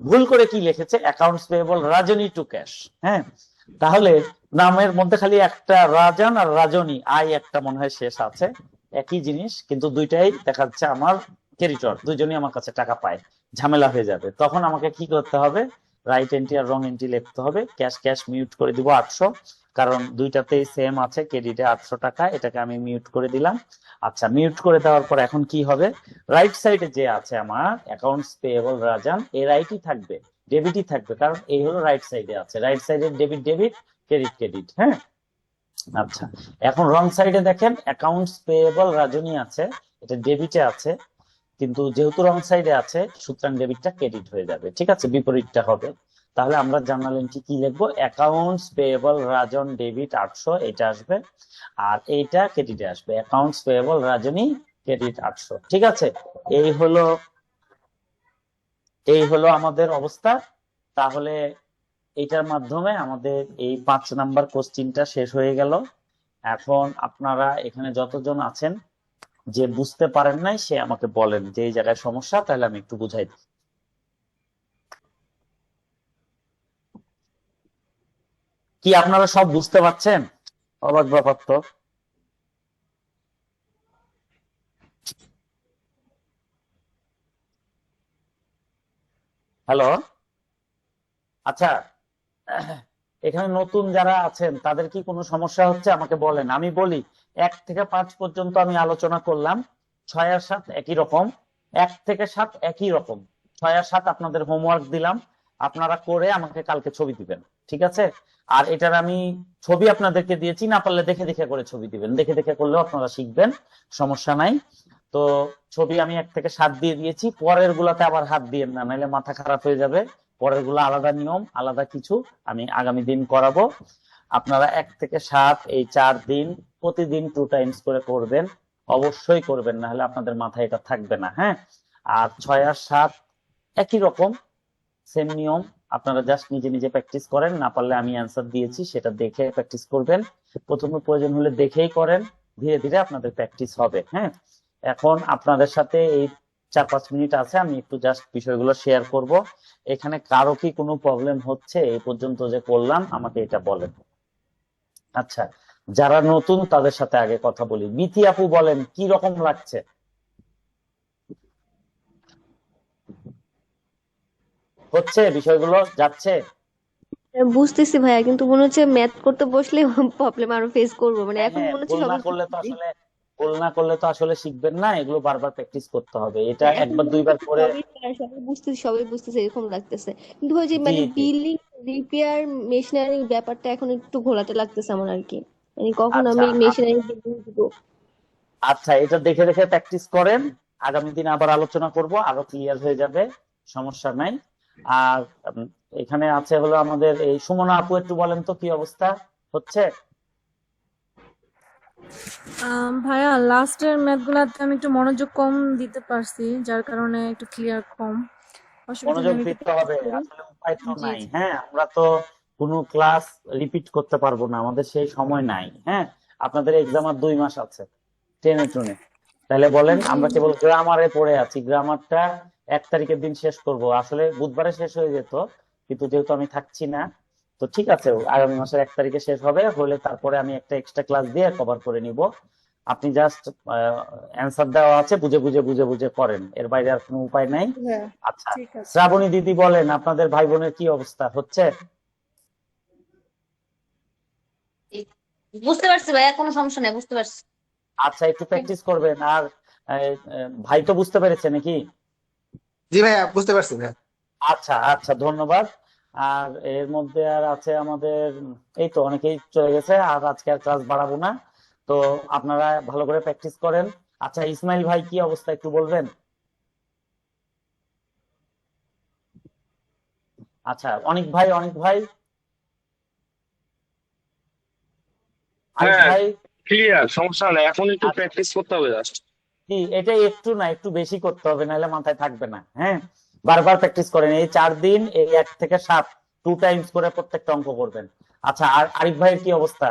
ভুল করে কি লিখেছে, অ্যাকাউন্টস পেয়েবল রাজনী টু ক্যাশ। হ্যাঁ, তাহলে নামের মধ্যে খালি একটা রাজান আর রাজনী, আই একটা মনে হয় শেষ আছে, একই জিনিস, কিন্তু দুইটাই দেখা যাচ্ছে আমার ক্রেডিটর, দুইজনই আমার কাছে টাকা পায়। ঝামেলা হয়ে যাবে, তখন আমাকে কি করতে হবে, রাইট এন্ট্রি আর রং এন্ট্রি লিখতে হবে। ক্যাশ ক্যাশ মিউট করে দিব 800, কারণ দুইটাতেই সেম আছে, ক্রেডিটে 800 টাকা, এটাকে আমি মিউট করে দিলাম। আচ্ছা, মিউট করে দেওয়ার পর এখন কি হবে, রাইট সাইডে যে আছে আমার অ্যাকাউন্টস পেয়েবল রাজান, এর রাইটই থাকবে, ডেবিটই থাকবে, কারণ এই হলো রাইট সাইডে আছে, রাইট সাইডে ডেবিট ডেবিট, ক্রেডিট ক্রেডিট। হ্যাঁ, আচ্ছা, এখন রং সাইডে দেখেন অ্যাকাউন্টস পেয়েবল রাজনী আছে, এটা ডেবিটে আছে, কিন্তু যেহেতু রং সাইডে আছে সুতরাং ডেবিটটা ক্রেডিট হয়ে যাবে। ঠিক আছে, বিপরীতটা হবে। তাহলে আমরা জার্নাল এন্ট্রি কি লিখবো, অ্যাকাউন্টস পেয়েবল রাজন ডেবিট 800 এটা আসবে, আর এইটা ক্রেডিটে আসবে, অ্যাকাউন্টস পেয়েবল রাজনী ক্রেডিট 800। ঠিক আছে, এই হলো আমাদের অবস্থা। তাহলে এটার মাধ্যমে আমাদের এই 5 নাম্বার কোশ্চিনটা শেষ হয়ে গেল। এখন আপনারা এখানে যতজন আছেন যে বুঝতে পারেন নাই সে আমাকে বলেন যে এই জায়গায় সমস্যা, তাহলে আমি একটু বুঝাই দিই। কি আপনারা সব বুঝতে পারছেন? অবাক ব্যাপার তো। হ্যালো, আচ্ছা, এখানে নতুন যারা আছেন তাদের কি কোনো সমস্যা হচ্ছে আমাকে বলেন, আমি বলি। 1 থেকে 5 পর্যন্ত আমি আলোচনা করলাম, 6 আর 7 একই রকম, 1 থেকে 7 একই রকম, 6 আর 7 আপনাদের হোমওয়ার্ক দিলাম, আপনারা করে আমাকে কালকে ছবি দিবেন। ঠিক আছে, আর এটার আমি ছবি আপনাদেরকে দিয়েছি, না পারলে দেখে দেখে করে ছবি দিবেন, দেখে দেখে করলেও আপনারা শিখবেন, সমস্যা নাই। তো ছবি আমি 1 থেকে 7 দিয়ে দিয়েছি, পরের গুলাতে আবার হাত দিয়েন না, নাহলে মাথা খারাপ হয়ে যাবে। পরের গুলো আলাদা নিয়ম, আলাদা কিছু আমি আগামী দিন করাবো। আপনারা 1 থেকে 7 এই 4 দিন প্রতিদিন 2 টাইমস করে করবেন, অবশ্যই করবেন, না হলে আপনাদের মাথায় এটা থাকবে না। হ্যাঁ, আর 6 আর 7 একই রকম, সেম নিয়ম, আপনারা জাস্ট নিজে নিজে প্র্যাকটিস করেন, না পারলে আমি অ্যান্সার দিয়েছি সেটা দেখে প্র্যাকটিস করবেন। প্রথমে প্রয়োজন হলে দেখেই করেন, ধীরে ধীরে আপনাদের প্র্যাকটিস হবে। হ্যাঁ, এখন আপনাদের সাথে এই 4-5 মিনিট আছে, আমি একটু জাস্ট বিষয়গুলো শেয়ার করব। এখানে কারো কি কোনো প্রবলেম হচ্ছে এই পর্যন্ত যে করলাম, আমাকে এটা বলেন। আচ্ছা, যারা নতুন তাদের সাথে আগে কথা বলি। বিথি আপু বলেন কি রকম লাগছে? হচ্ছে, বিষয়গুলো যাচ্ছে? বুঝতেছি ভাইয়া, কিন্তু মনে হচ্ছে ম্যাথ করতে বসলে প্রবলেম আরো ফেস করবো, মানে এখন হ্যাঁ, মনে হচ্ছে ভুল না সব করলে তো আসলে ভুল না করলে তো আসলে শিখবেন না, এগুলো বারবার প্র্যাকটিস করতে হবে, এটা একবার দুইবার করে। সবই বুঝতেছে এরকম লাগতেছে, কিন্তু ওই যে জি মানে জি। বিল্ডিং রিপেয়ার মেশিনারি ব্যাপারটা এখন একটু ঘোলাটে লাগতেছে আমার আর কি, মানে কখন আচ্ছা আমি মেশিনারি দিব। আচ্ছা, এটা দেখে দেখে প্র্যাকটিস করেন, আগামী দিন আবার আলোচনা করব, আরো ক্লিয়ার হয়ে যাবে, সমস্যা নাই। আর এখানে আছে হলো আমাদের এই সুমনা আপু, একটু বলেন তো কি অবস্থা হচ্ছে? ভাইয়া লাস্টের ম্যাথ গুলাতে আমি একটু মনোযোগ কম দিতে পারছি, যার কারণে একটু ক্লিয়ার কম। অসুবিধা নেই, মনোযোগ আমি একটু দিতে হবে, প্র্যাকটিস করি। আসলে উপায় তো জি নাই। জি। হ্যাঁ, আমরা তো কোনো ক্লাস রিপিট করতে পারবো না, আমাদের সেই সময় নাই। হ্যাঁ, আপনাদের এক্সাম আর 2 মাস আছে, টেনে টুনে। তাহলে বলেন, জি আমরা জি। কেবল গ্রামারে পড়ে আছি, গ্রামারটা 1 তারিখের দিন শেষ করব, আসলে বুধবারে শেষ হয়ে যেত, কিন্তু যেহেতু আমি থাকছি না, তো ঠিক আছে, আগামী মাসের 1 তারিখে শেষ হবে, হলে তারপরে আমি একটা এক্সট্রা ক্লাস দিয়ে কভার করে নিব। আপনি জাস্ট অ্যান্সার দেওয়া আছে, বুঝে বুঝে বুঝে বুঝে করেন, এর বাইরে আর কোনো উপায় নাই। হ্যাঁ, আচ্ছা, ঠিক আছে। শ্রাবণী দিদি বলেন, আপনাদের ভাই বোনের কি অবস্থা হচ্ছে? বুঝতে পারছি ভাইয়া, কোনো সমস্যা নেই, বুঝতে পারছি। আচ্ছা, একটু প্র্যাকটিস করবেন। আর ভাই তো বুঝতে পেরেছে নাকি? জি ভাইয়া বুঝতে পারছি ভাইয়া। আচ্ছা আচ্ছা, ধন্যবাদ। আর এর মধ্যে আর আছে আমাদের, এই তো অনেকেই চলে গেছে, আর আজকে আর ক্লাস বাড়াবো না। তো আপনারা ভালো করে প্র্যাকটিস করেন। আচ্ছা, ইসমাইল ভাই কি অবস্থা একটু বলবেন? আচ্ছা, অনিক ভাই, অনিক ভাই, আরিফ হ্যাঁ, ভাই। ক্লিয়ার, সমস্যা নাই, এখন একটু আচ্ছা, প্র্যাকটিস করতে হবে জাস্ট। কি এটা একটু না, একটু বেশি করতে হবে, নাহলে মাথায় থাকবে না। হ্যাঁ, বারবার প্র্যাকটিস করেন, এই 4 দিন, এই 1 থেকে 7, 2 টাইমস করে প্রত্যেকটা অঙ্ক করবেন। আচ্ছা, আর আরিফ ভাইয়ের কি অবস্থা?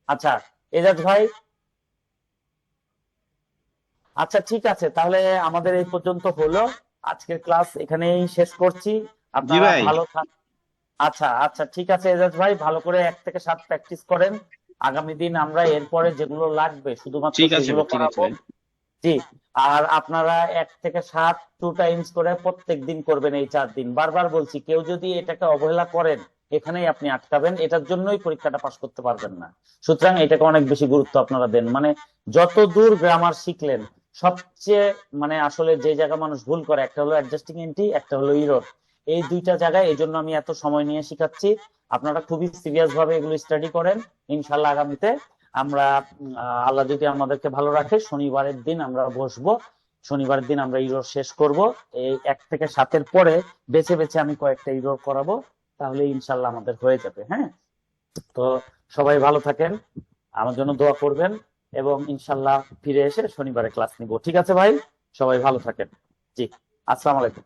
আচ্ছা, এজাজ ভাই। আচ্ছা, ঠিক আছে, তাহলে আমাদের এই পর্যন্ত হলো, আজকের ক্লাস এখানেই শেষ করছি। জি আপনারা ভাই। ভালো থাক। আচ্ছা আচ্ছা, ঠিক আছে এজাজ ভাই, ভালো করে 1 থেকে 7 প্র্যাকটিস করেন। আগামী দিন আমরা এরপরে যেগুলো লাগবে শুধুমাত্র ঠিক আছে সেগুলো ভাই, ঠিক আছে করাবো। ভাই। জি। আর আপনারা 1 থেকে 7, 2 টাইমস করে প্রত্যেক দিন করবেন এই 4 দিন। বারবার বলছি, কেউ যদি এটাকে অবহেলা করেন, এখানেই আপনি আটকাবেন, এটার জন্যই পরীক্ষাটা পাশ করতে পারবেন না। সুতরাং এটাকে অনেক বেশি গুরুত্ব আপনারা দেন, মানে যত দূর গ্রামার শিখলেন, সবচেয়ে মানে আসলে যে জায়গা মানুষ ভুল করে, একটা হলো অ্যাডজাস্টিং এন্ট্রি, একটা হলো ইরর, এই দুইটা জায়গায়, এই জন্য আমি এত সময় নিয়ে শিখাচ্ছি। আপনারা খুবই সিরিয়াস ভাবে এগুলো স্টাডি করেন। ইনশাল্লাহ আগামীতে আমরা আল্লাহ যদি আমাদেরকে ভালো রাখে, শনিবারের দিন আমরা বসবো, শনিবারের দিন আমরা ইউরো শেষ করব। এই 1 থেকে 7-এর পরে বেছে বেছে আমি কয়েকটা ইউরো করাবো, তাহলে ইনশাল্লাহ আমাদের হয়ে যাবে। হ্যাঁ, তো সবাই ভালো থাকেন, আমার জন্য দোয়া করবেন, এবং ইনশাল্লাহ ফিরে এসে শনিবারে ক্লাস নিব। ঠিক আছে ভাই, সবাই ভালো থাকেন। জি, আসসালামু আলাইকুম।